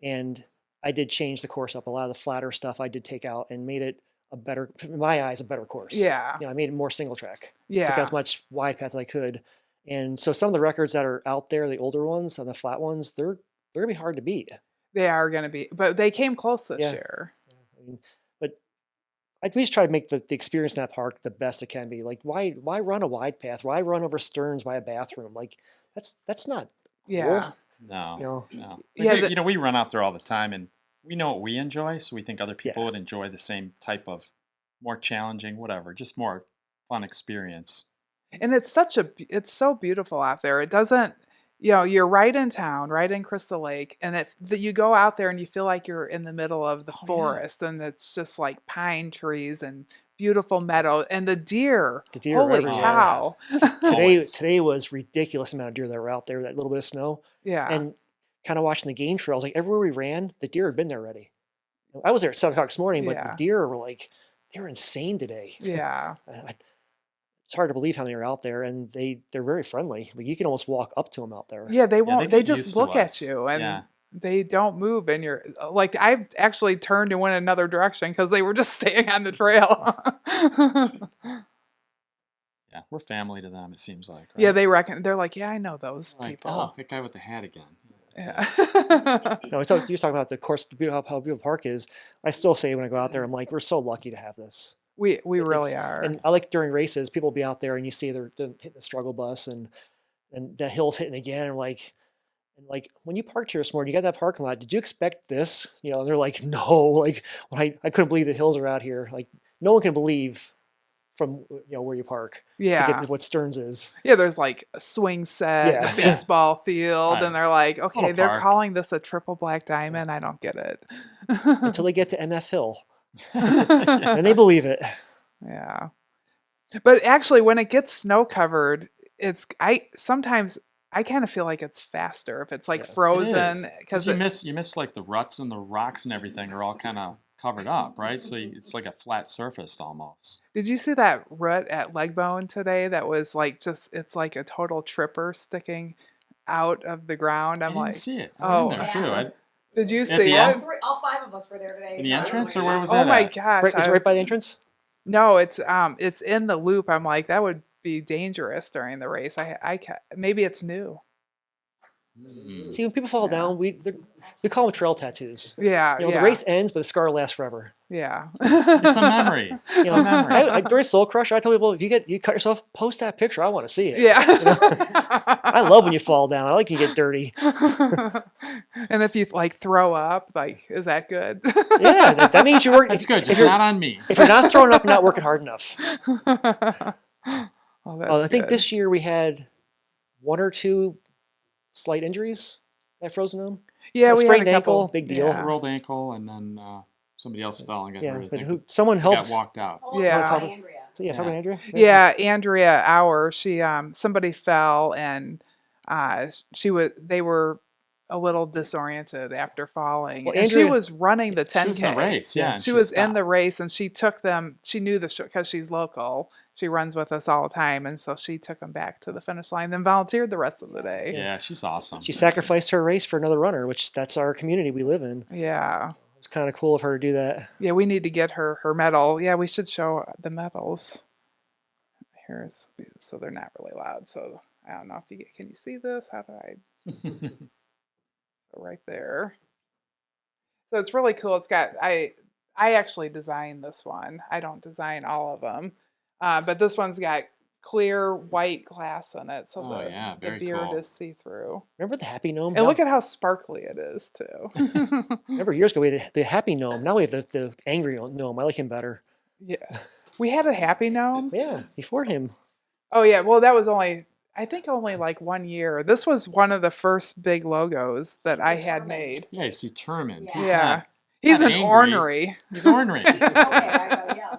and I did change the course up. A lot of the flatter stuff I did take out and made it a better, in my eyes, a better course. Yeah. I made it more single track. Yeah. Took as much wide path as I could. And so some of the records that are out there, the older ones and the flat ones, they're gonna be hard to beat. They are going to be, but they came close this year. I mean, but we just try to make the experience in that park the best it can be. Like, why run a wide path? Why run over stearns by a bathroom? Like, that's not Yeah. cool. No. You know, No. Yeah, Yeah, we run out there all the time, and we know what we enjoy, so we think other people Yeah. would enjoy the same type of more challenging, whatever, just more fun experience. And it's so beautiful out there. It doesn't, you're right in town, right in Crystal Lake, and you go out there and you feel like you're in the middle of the forest, and it's just like pine trees and beautiful meadow, and the deer. The deer are Holy everywhere. cow! Today was ridiculous amount of deer that were out there. That little bit of snow, Yeah, and kind of watching the game trails. Like everywhere we ran, the deer had been there already. I was there at 7 o'clock this morning, but Yeah. the deer were like, they were insane today. yeah, It's hard to believe how many are out there, and they're very friendly. Like you can almost walk up to them out there. yeah. They won't. They get just used to look at us. you, and Yeah. they don't move. And you're like, I've actually turned and went another direction because they were just staying on the trail. Yeah, we're family to them, it seems like. Right? Yeah, they're like, yeah, I know those Like, people. oh, that guy with the hat again. Yeah. No, you're talking about the course, how beautiful the park is. I still say when I go out there, I'm like, we're so lucky to have this. we really It's- are. And I like during races, people will be out there and you see they're hitting the struggle bus and the hill's hitting again. And like when you parked here this morning, you got that parking lot. Did you expect this? And they're like, no. Like when I couldn't believe the hills are out here. Like no one can believe from where you park to Yeah. get to what Stearns is. Yeah, there's like a swing set, Yeah. a baseball field, Right. and they're like, okay, little they're park. calling this a triple black diamond. I don't get it. Until they get to MF Hill. And they believe it. Yeah. But actually when it gets snow covered, sometimes I kind of feel like it's faster if it's like Yeah. It frozen is. because you miss like the ruts and the rocks and everything are all kind of covered up, right? So it's like a flat surface almost. Did you see that root at Legbone today? That was like it's like a total tripper sticking out of the ground. I I'm didn't like, see it. oh, I went in there too. Yeah. did you At see the end? it? All 5 of us were there today. In the Oh, entrance, my or where God. was Oh that my at? gosh! Right, is it right by the entrance? No, it's in the loop. I'm like, that would be dangerous during the race. Maybe it's new. See, when people fall down, we call them trail tattoos. Yeah, You know, yeah, the race ends, but the scar lasts forever. yeah. It's a memory. You It's know, a memory. during Soul Crusher, I tell people, if you cut yourself, post that picture. I want to see it. Yeah. I love when you fall down. I like when you get dirty. And if you like throw up, like, is that good? Yeah, that means you work. That's good. If Just you're, not on me. if you're not throwing up, you're not working hard enough. Oh, that's I think good. this year we had 1 or 2 slight injuries at Frozen Gnome. Yeah, A we had sprained a couple. ankle, big deal. Yeah. Rolled ankle, and then somebody else fell and got Yeah, hurt. I but think. someone They got helped. walked out. Oh, Yeah. yeah. Andrea. So, yeah, talk about Andrea. Yeah, Andrea Auer, she somebody fell and they were a little disoriented after falling. Well, and she Andrea- was running the 10K. She was in the race, yeah. and She was in stopped. the race and she took them. She knew because she's local. She runs with us all the time, and so she took them back to the finish line. Then volunteered the rest of the day. Yeah, she's awesome. She sacrificed her race for another runner, which that's our community we live in. Yeah, It's kind of cool of her to do that. yeah. We need to get her medal. Yeah, we should show the medals. Here's so they're not really loud. So I don't know if can you see this? How do I? So right there. So it's really cool. It's got I actually designed this one. I don't design all of them, but this one's got clear white glass in it, so Oh, yeah, the very beard cool. is see through. Remember the Happy Gnome? And look at how sparkly it is too. Remember years ago we had the Happy Gnome. Now we have the Angry Gnome. I like him better. Yeah, we had a happy gnome. Yeah, before him. Oh yeah, well that was only like 1 year. This was one of the first big logos that I had made. Yeah, he's determined. Yeah. He's Yeah. not- He's not an angry. ornery. He's ornery. Okay, yeah,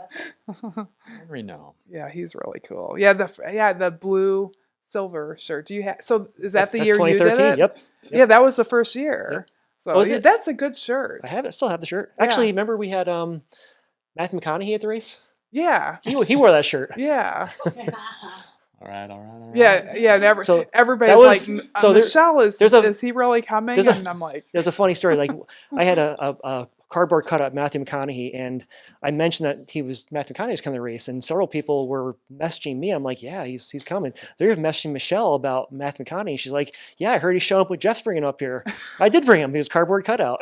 that's right. Ornery gnome. Yeah, he's really cool. Yeah, the blue silver shirt. Do you have? So is that That's the year you did 2013. it? Yep. Yeah, that was the first year. So Oh, is yeah, it? that's a good shirt. I have it. Still have the shirt. Yeah. Actually, remember we had Matthew McConaughey at the race. Yeah, He wore that shirt. yeah, All right. yeah, yeah. And So everybody's was- like, so there- Michelle, is he really coming? there's a- And I'm like, There's a funny story. Like I had a cardboard cutout of Matthew McConaughey, and I mentioned that Matthew McConaughey was coming to the race, and several people were messaging me. I'm like, yeah, he's coming. They're messaging Michelle about Matthew McConaughey. She's like, yeah, I heard he's showing up with Jeff's bringing him up here. I did bring him. He was cardboard cutout.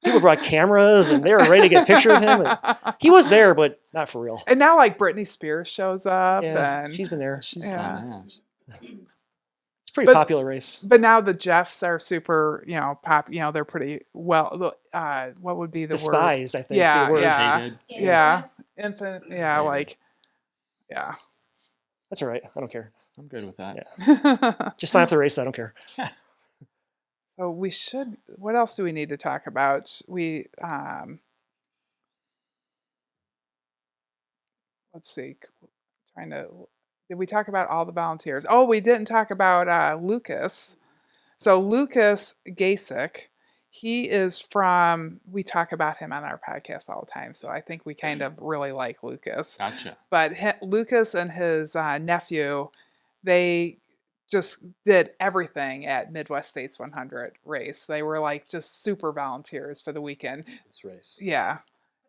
People brought cameras, and they were ready to get a picture with him. And he was there, but not for real. and now like Britney Spears shows up, Yeah, and she's been there. She's Yeah. done that. It's a pretty But- popular race. but now the Jeffs are super, pop. They're pretty well. What would be the word? Despised, I think. Yeah, the word. yeah. Hated. Yeah. Infinite. Yeah, Yeah. like, yeah. That's all right. I don't care. I'm good with that. Yeah. Just sign up for the race. I don't care. So we should. What else do we need to talk about? Let's see. Did we talk about all the volunteers? Oh, we didn't talk about Lucas. So Lucas Gasek, he is from. We talk about him on our podcast all the time. So I think we kind of really like Lucas. Gotcha. But Lucas and his nephew, they just did everything at Midwest States 100 race. They were like just super volunteers for the weekend. This race. Yeah.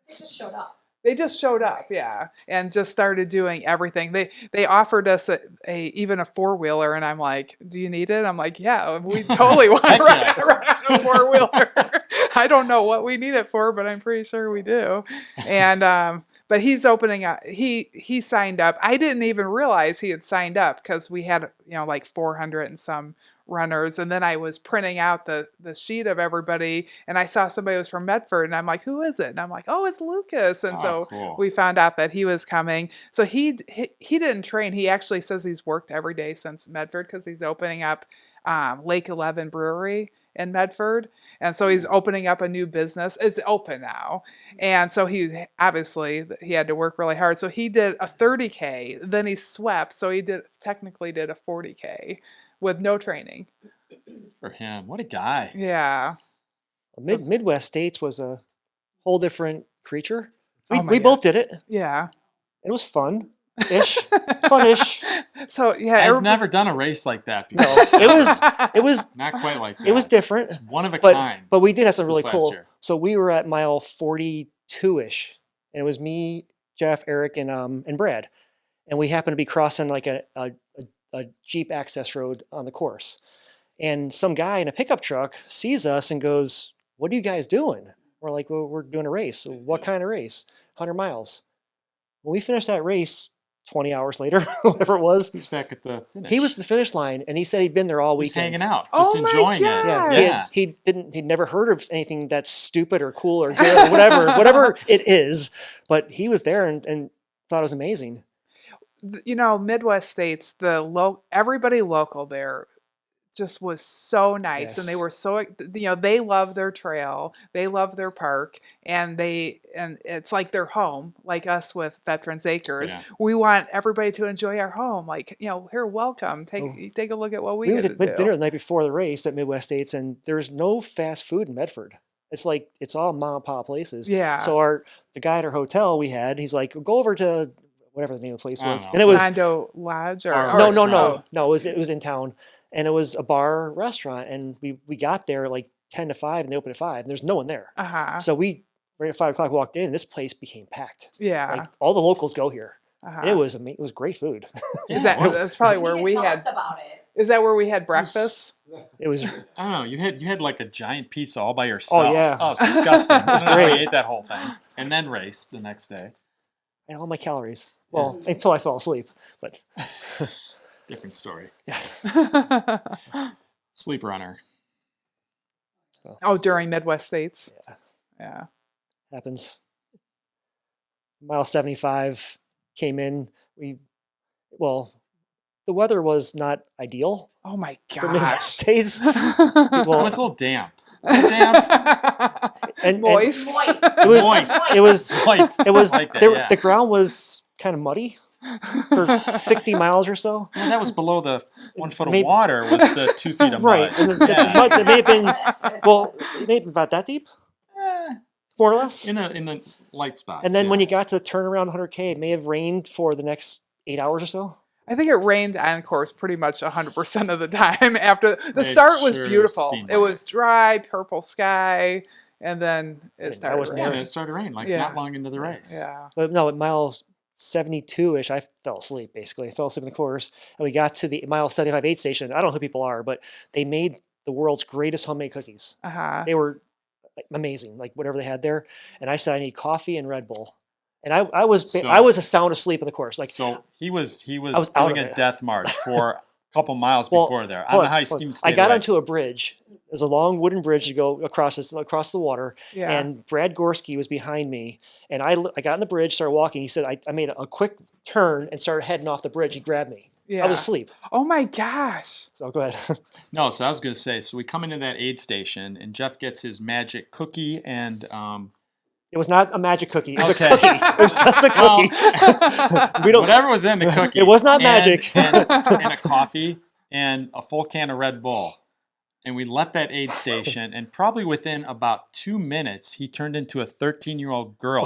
They just showed up. They just showed up, yeah, and just started doing everything. They offered us even a 4-wheeler, and I'm like, "Do you need it?" I'm like, "Yeah, we totally want to Heck ride, yeah. ride on a 4-wheeler." I don't know what we need it for, but I'm pretty sure we do. And but he's opening up. He signed up. I didn't even realize he had signed up because we had like 400 and some runners, and then I was printing out the sheet of everybody, and I saw somebody was from Medford, and I'm like, "Who is it?" And I'm like, "Oh, it's Lucas." And Oh, so cool. we found out that he was coming. So he didn't train. He actually says he's worked every day since Medford because he's opening up Lake 11 Brewery in Medford. And so he's opening up a new business. It's open now. And so he obviously he had to work really hard. So he did a 30K, then he swept. So he technically did a 40K with no training. For him, what a guy. Yeah. Midwest States was a whole different creature. Oh my We both did it. Yeah. It was fun-ish. Fun-ish. So yeah, I've never done a race like that No, before. it was Not quite like that. it was different. It's one of a But kind. we did have some really this last cool. year. So we were at mile 42-ish, and it was me, Jeff, Eric, and Brad, and we happened to be crossing like a Jeep access road on the course, and some guy in a pickup truck sees us and goes, "What are you guys doing?" We're like, "Well, we're doing a race." "So what kind of race?" 100 miles. When we finished that race, 20 hours later, whatever it was, Who's back at the finish? he was at the finish line, and he said he'd been there all He's weekend. hanging out, Oh just my enjoying God. it. Yeah, he'd never heard of anything that's stupid or cool or good or whatever it is, but he was there and thought it was amazing. Midwest States, everybody local there just was so nice, and they Yes. were so they love their trail, they love their park, and it's like their home, like us with Veterans Acres. Yeah. We want everybody to enjoy our home, like here, welcome, take a look at what we We get to went do. dinner the night before the race at Midwest States, and there's no fast food in Medford. It's like it's all mom and pop places. Yeah. So the guy at our hotel he's like, go over to whatever the name of the place I don't was, know. and it was Condo Lodge or Or- no, restaurant. it was in town, and it was a bar restaurant, and we got there like 10 to 5, and they opened at 5, and there's no one there. So we right at 5 o'clock walked in, and this place became packed. Yeah. Like all the locals go here. And it was it was great food. That's probably where You we tell had. us about it. Is that where we had breakfast? It was I don't know. You had like a giant pizza all by yourself. yeah. Oh, it's disgusting. It was great. I ate that whole thing and then raced the next day. and all my calories. Well, until I fell asleep, but Different story. yeah. Sleep runner. Oh, during Midwest States. Yeah. Happens. Mile 75 came in. The weather was not ideal Oh my for Midwest gosh. States. It was a little damp. And Moist. Moist. It was Moist. it was Moist. it was Like that, there, yeah. the ground was kind of muddy for 60 miles or so. Yeah, that was below the 1 foot of Maybe- water was the 2 feet of mud. Right. And the mud, it may have been it may have been about that deep, Eh, more or less. in the light spots. And then when yeah. you got to the turnaround 100K, it may have rained for the next 8 hours or so. I think it rained on course pretty much 100% of the time. After the It start was sure beautiful. seemed It like was dry, purple sky, and then it I started wasn't yeah, there. raining. it started to rain like Yeah. not long into the race. Yeah. But no, at mile 72-ish, I fell asleep, basically. I fell asleep in the course. And we got to the mile 75 aid station. I don't know who people are, but they made the world's greatest homemade cookies. Uh-huh. They were amazing, like whatever they had there. And I said, I need coffee and Red Bull. And I was a sound asleep in the course. Like So he was was out doing of a it. death march for a couple miles Well, before there. I hold don't know on, how he hold on. stayed I got awake. onto a bridge. There's a long wooden bridge to go across the water. Yeah. And Brad Gorski was behind me. And I got on the bridge, started walking. He said, I made a quick turn and started heading off the bridge. He grabbed me. Yeah. I was asleep. Oh my gosh. So go ahead. No, so I was going to say, so we come into that aid station, and Jeff gets his magic cookie, and It was not a magic cookie. It was Okay. a cookie. It was just a Well, cookie. We don't. whatever was in the cookie. It was not and- magic. and a coffee and a full can of Red Bull. And we left that aid station, and probably within about 2 minutes, he turned into a 13-year-old girl.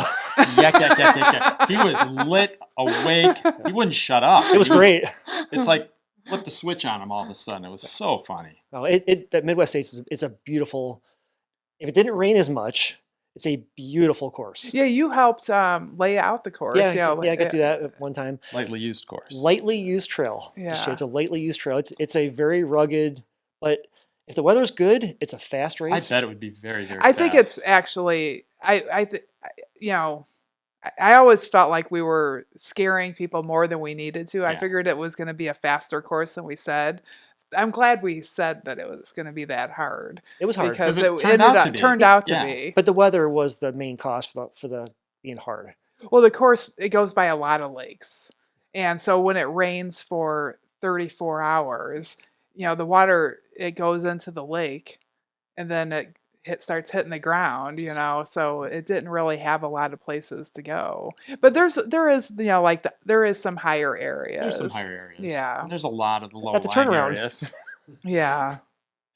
Yak, yak, yak, yak, yak. He was lit, awake. He wouldn't shut up. It was great. It's like flipped the switch on him all of a sudden. It was so funny. No, that Midwest States is a beautiful. If it didn't rain as much, it's a beautiful course. Yeah, you helped lay out the course. Yeah, Yeah, I got to do that at one time. Lightly used course. Lightly used trail. Yeah. It's a lightly used trail. It's a very rugged, but if the weather's good, it's a fast I race. bet it would be very, very I think it's fast. actually I always felt like we were scaring people more than we needed to. I Yeah. figured it was going to be a faster course than we said. I'm glad we said that it was going to be that hard It was hard, because Because it it turned out to be. turned out to Yeah. be. but the weather was the main cost for the being hard. Well, the course, it goes by a lot of lakes. And so when it rains for 34 hours, the water, it goes into the lake and then starts hitting the ground, so it didn't really have a lot of places to go. But there is, there is some higher areas. There's some higher areas. Yeah. And there's a lot of the low At the lying turnaround. areas. Yeah.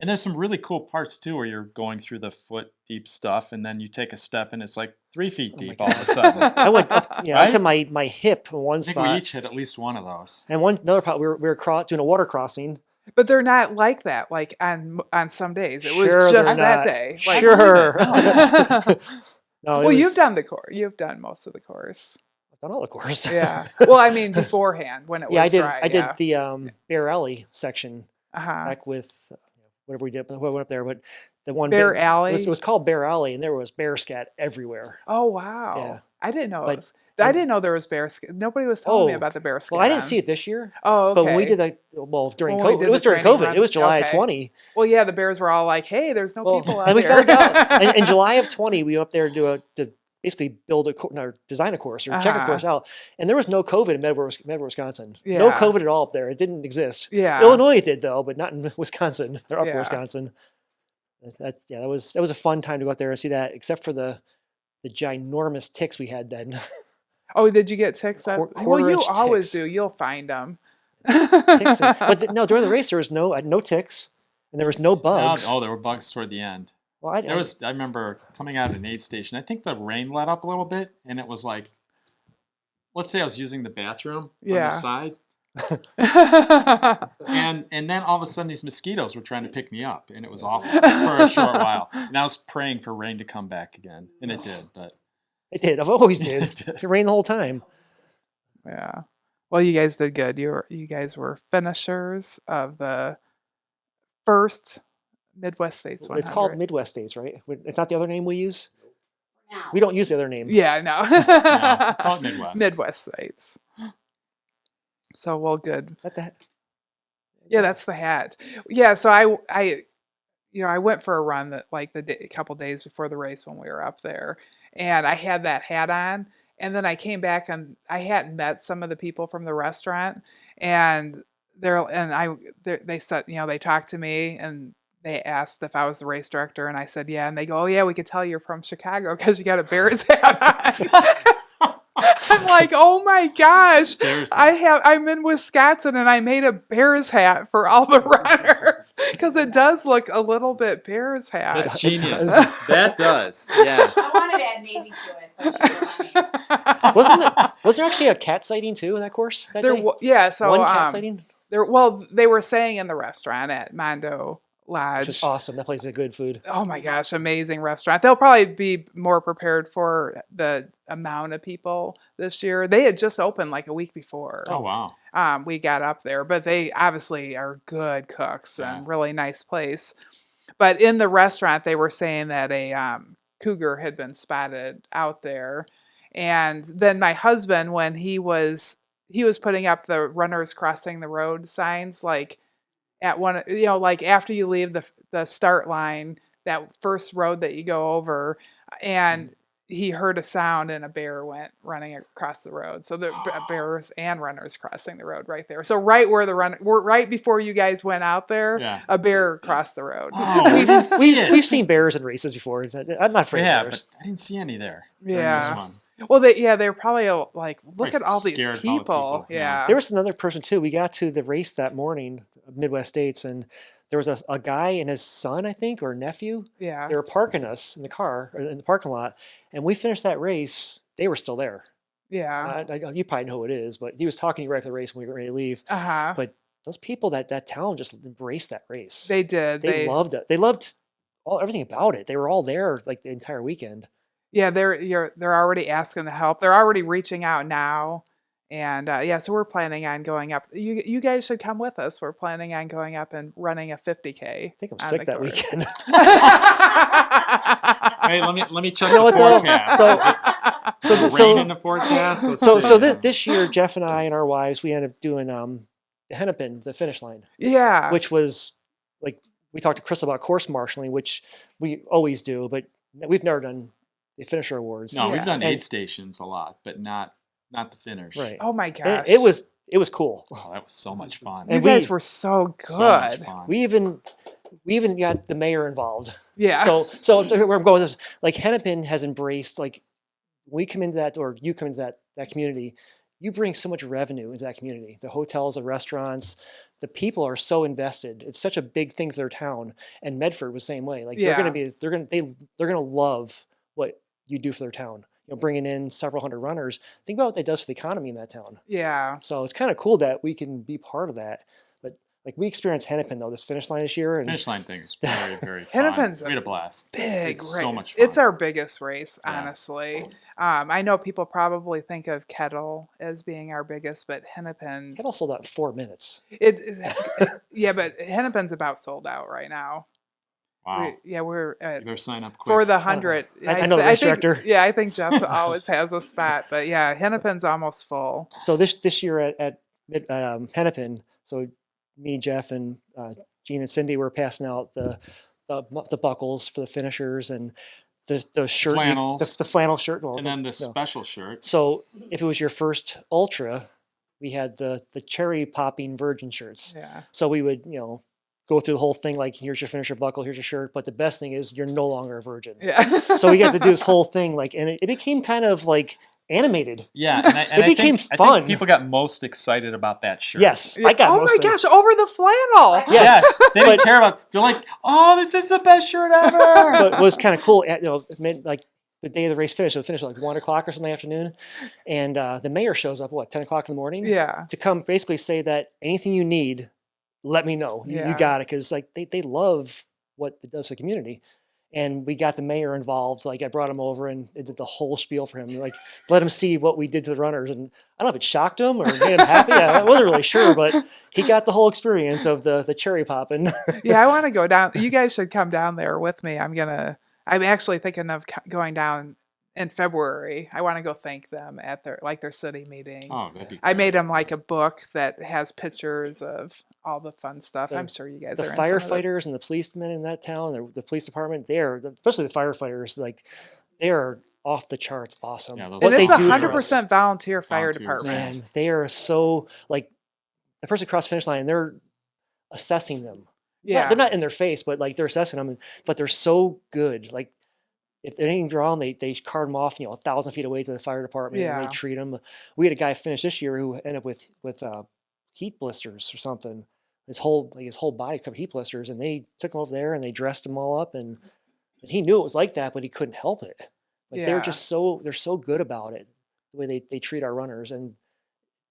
And there's some really cool parts too where you're going through the foot deep stuff and then you take a step and it's like 3 feet deep all of a sudden. I went up, up to Right? my hip in one I think spot. we each hit at least one of those. And another part, we were doing a water crossing. But they're not like that, like on some days. It was Sure just they're that not. day. Like, Sure. No, well, you've done the course. You've done most of the course. I've done all the course. Yeah. Well, I mean, beforehand when it was Yeah, I did. dry. I did the Bear Alley section Uh-huh. back with whatever we did. We went up there, but the one Bear big- Alley? It was called Bear Alley, and there was bear scat everywhere. Oh wow! Yeah. I didn't know. But It was, I didn't know there was bear skin. Nobody was telling me Oh, about the bear skin. Well, I didn't see it this year, Oh, okay. but when we did during When we COVID, did it was the during training COVID. run. It was July Okay. of 20. Well, yeah, the bears were all like, "Hey, there's no people out and we here." found out in July of 20, we went up there to basically build design a course or check a Uh-huh. course out, and there was no COVID in Medward, Wisconsin. No Yeah. COVID at all up there. It didn't exist. Yeah. Illinois did though, but not in Wisconsin or upper Yeah. Wisconsin. That was a fun time to go out there and see that. Except for the ginormous ticks we had then. Oh, did you get ticks? Well, you quarter-inch always ticks. do. You'll find them. No, during the race there was no ticks and there was no bugs. Oh, there were bugs toward the end. Well, I remember coming out of an aid station. I think the rain let up a little bit, and it was like, let's say I was using the bathroom on Yeah. the side, and then all of a sudden these mosquitoes were trying to pick me up, and it was awful for a short while. And I was praying for rain to come back again, and it did. But it did. I've always did. It did. It rained the whole time. Yeah. Well, you guys did good. You guys were finishers of the first Midwest States 100. It's called Midwest States, right? It's not the other name we use. Now. We don't use the other name. Yeah, no. No, call it Midwest. Midwest States. So, well, good. Is that the Yeah, that's the hat. Yeah, so I went for a run that a couple days before the race when we were up there, and I had that hat on, and then I came back and I hadn't met some of the people from the restaurant, and they said, they talked to me and they asked if I was the race director, and I said yeah, and they go, oh yeah, we could tell you're from Chicago because you got a Bears hat on. I'm like, oh my gosh, Bears I'm in Wisconsin and I made a Bears hat for all the runners because it does look a little bit Bears hat. That's genius. That does. Yeah. I wanted to add Navy to it, but you Was there actually a cat sighting too in that course that day? Yeah, so One cat sighting, they were saying in the restaurant at Mondo Lodge. which is awesome. That place is good food. Oh my gosh, amazing restaurant. They'll probably be more prepared for the amount of people this year. They had just opened like a week before. Oh wow. We got up there, but they obviously are good cooks Yeah. and really nice place. But in the restaurant, they were saying that a cougar had been spotted out there. And then my husband, when he was putting up the runners crossing the road signs, like at one, like after you leave the start line, that first road that you go over, and he heard a sound and a bear went running across the road. So the bears and runners crossing the road right there. So right where right before you guys went out there, Yeah. a bear crossed the road. Oh, we didn't see it. We've seen bears in races before. I'm not afraid Yeah, of bears. but I didn't see any there. during Yeah. This one. Well, they're probably like, look Probably at all these scared of all the people. people, yeah. Yeah. There was another person too. We got to the race that morning, Midwest States, and there was a guy and his son, I think, or nephew. Yeah. They were parking us in the car or in the parking lot, and we finished that race. They were still there. Yeah. You probably know who it is, but he was talking to you right after the race when we were ready to leave. Uh-huh. But those people that town just embraced that race. They did. They loved it. They loved everything about it. They were all there like the entire weekend. Yeah, they're already asking to help. They're already reaching out now. And so we're planning on going up. You guys should come with us. We're planning on going up and running a 50K. I think I'm on sick the that course. weekend. Hey, let me check You know the what, though? forecast. So- Is it rain in the forecast? Let's So see. this year, Jeff and I and our wives, we ended up doing the Hennepin, the finish line, Yeah. which was like we talked to Chris about course marshaling, which we always do, but we've never done the finisher awards. No, Yeah. we've done And- aid stations a lot, but not not the finish. Right. Oh my And gosh. it was cool. Oh, that was so much fun. You And guys we- were so good. So much fun. We even got the mayor involved. Yeah. So where I'm going with this, like Hennepin has embraced, like when we come into that, or you come into that community, you bring so much revenue into that community. The hotels, the restaurants, the people are so invested. It's such a big thing for their town. And Medford was the same way. Like they're gonna love what you do for their town. You know, bringing in several hundred runners. Think about what that does for the economy in that town. Yeah. So it's kind of cool that we can be part of that. But like we experienced Hennepin though, this finish line this year, and Finish line thing is very, very fun. Hennepin's We had a blast. Big It's race. so much fun. It's our biggest race, Yeah. honestly. I know people probably think of Kettle as being our biggest, but Hennepin, it all sold out in 4 minutes. yeah, but Hennepin's about sold out right now. Wow. We're You better sign up quick. for the 100. I know the race director. Yeah, I think Jeff always has a spot, but yeah, Hennepin's almost full. So this year at Hennepin, so me, Jeff, and Gene and Cindy were passing out the buckles for the finishers and the shirt, Flannels. the flannel shirt, well, and then the no. special shirt. So if it was your first ultra, we had the cherry popping virgin shirts. Yeah. So we would go through the whole thing like, here's your finisher buckle, here's your shirt, but the best thing is you're no longer a virgin. Yeah. So we got to do this whole thing like, and it became kind of like animated. Yeah, and It became I fun. think people got most excited about that shirt. Yes, Yeah. I got Oh most my of it. gosh, over the flannel. Yes, They didn't but- care about. They're like, oh, this is the best shirt ever. But what was kind of cool, it meant like the day of the race finished, it finished at like 1 o'clock or something in the afternoon, and the mayor shows up, 10 o'clock in the morning? Yeah. To come basically say that anything you need, let me know. You Yeah. got it, because like they love what it does for the community. And we got the mayor involved. Like I brought him over and did the whole spiel for him. Like let him see what we did to the runners. And I don't know if it shocked him or made him happy. I wasn't really sure, but he got the whole experience of the cherry popping. Yeah, I want to go down. You guys should come down there with me. I'm actually thinking of going down in February. I want to go thank them at their city meeting. Oh, that'd be. I great. made them like a book that has pictures of all the fun stuff. The- I'm sure you guys The are in some of it. firefighters and the policemen in that town, the police department, especially the firefighters, like they are off the charts awesome. Yeah, those- What And they it's do for us. 100% volunteer fire Volunteers. department. Man, they are so like the person across the finish line, they're assessing them. Yeah. They're not in their face, but like they're assessing them, but they're so good. Like if anything's wrong, they cart them off, 1,000 feet away to the fire department, and Yeah. they treat them. We had a guy finish this year who ended up with heat blisters or something. His whole body covered heat blisters, and they took him over there and they dressed him all up, and he knew it was like that, but he couldn't help it. But Yeah. they're so good about it, the way they treat our runners, and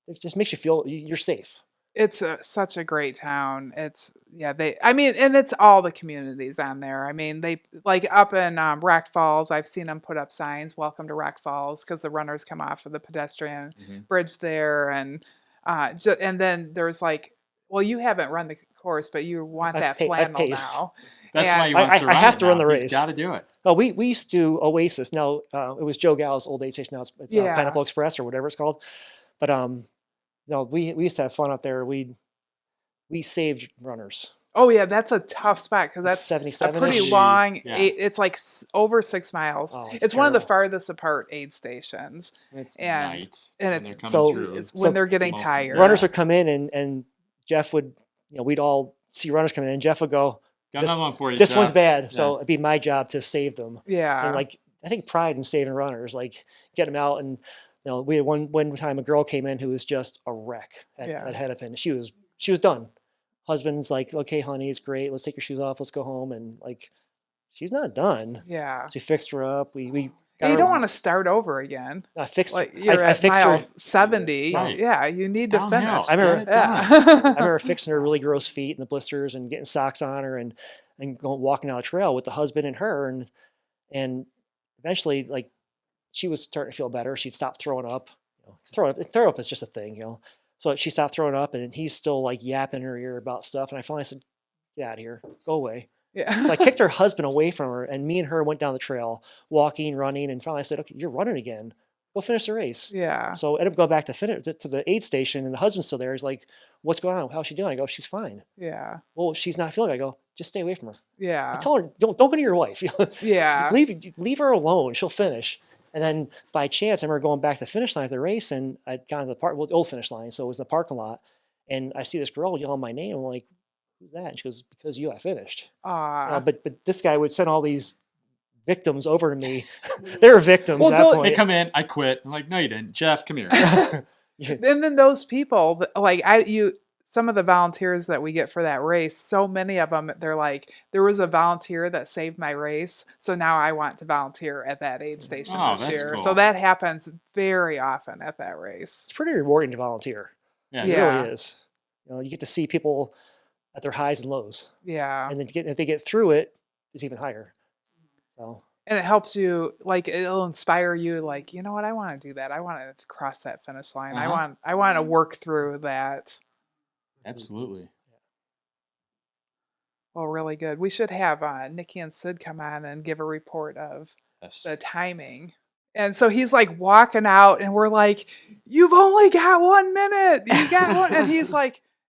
it just makes you feel you're safe. It's such a great town. And it's all the communities on there. I mean, they like up in Rock Falls, I've seen them put up signs, welcome to Rock Falls, because the runners come off of the pedestrian Mhm. bridge there. And and then there's like, well, you haven't run the course, but you want I've that I've flannel paced. now. That's And why he wants to I run. have it to run now. the He's race. got to do it. Oh, we used to Oasis. Now it was Joe Gal's old aid station. Now it's Yeah. Pineapple Express or whatever it's called. But no, we used to have fun out there. We saved runners. Oh yeah, that's a tough spot because It's that's a 77 pretty -ish. long. Yeah. It's like over 6 miles. Oh, it's one of the terrible. farthest apart aid stations. It's And- night. and when it's- they're coming So- through. It's So when they're getting most of tired. Yeah. Runners would come in and Jeff would, we'd all see runners come in, and Jeff would go, Got this- another one for you. "This one's Jeff. bad." So Yeah. it'd be my job to save them. Yeah. And like I think pride in saving runners, like get them out. And we had one time a girl came in who was just a wreck Yeah. at Hennepin. She was done. Husband's like, "Okay, honey, it's great. Let's take your shoes off. Let's go home." And like, she's not done. Yeah. She fixed her up. We got You her- don't want to start over again. I fixed. Like I you're at fixed mile her. 70. Right. Yeah, you need It's to downhill. finish. I remember- Get it done. I Yeah. remember fixing her really gross feet and the blisters and getting socks on her and going walking down the trail with the husband and her and eventually like she was starting to feel better. She'd stop throwing up. Throw up is just a thing. So she stopped throwing up and he's still like yapping in her ear about stuff. And I finally said, "Get out of here. Go away." Yeah. So I kicked her husband away from her and me and her went down the trail, walking, running, and finally I said, "Okay, you're running again. Go finish the race." Yeah. So I ended up going back to the aid station, and the husband's still there. He's like, "What's going on? How's she doing?" I go, "She's fine." Yeah. "Well, she's not feeling it." I go, "Just stay away from her." I Yeah. tell her, don't go to your wife. Yeah. leave her alone. She'll finish. And then by chance, I remember going back to the finish line of the race, and I'd gone to the old finish line, so it was the parking lot, and I see this girl yelling my name. I'm like, "Who's that?" And she goes, "Because you, I finished." But this guy would send all these victims over to me. They were victims Well, at that They point. come in, I quit. I'm like, no, you didn't. Jeff, come here. And then those people, like some of the volunteers that we get for that race, so many of them, they're like, there was a volunteer that saved my race, so now I want to volunteer at that aid station Oh, this that's year. cool. So that happens very often at that race. It's pretty rewarding to volunteer. Yeah, It Yeah. really is. You get to see people at their highs and lows, Yeah. and then if they get through it, it's even higher. So And it helps you, like, it'll inspire you, like, you know what, I want to do that. I want to cross that finish line. I want to work through that. absolutely. Well, really good. We should have Nikki and Sid come on and give a report of Yes. the timing. And so he's like walking out, and we're like, "You've only got 1 minute. You got one." And he's like,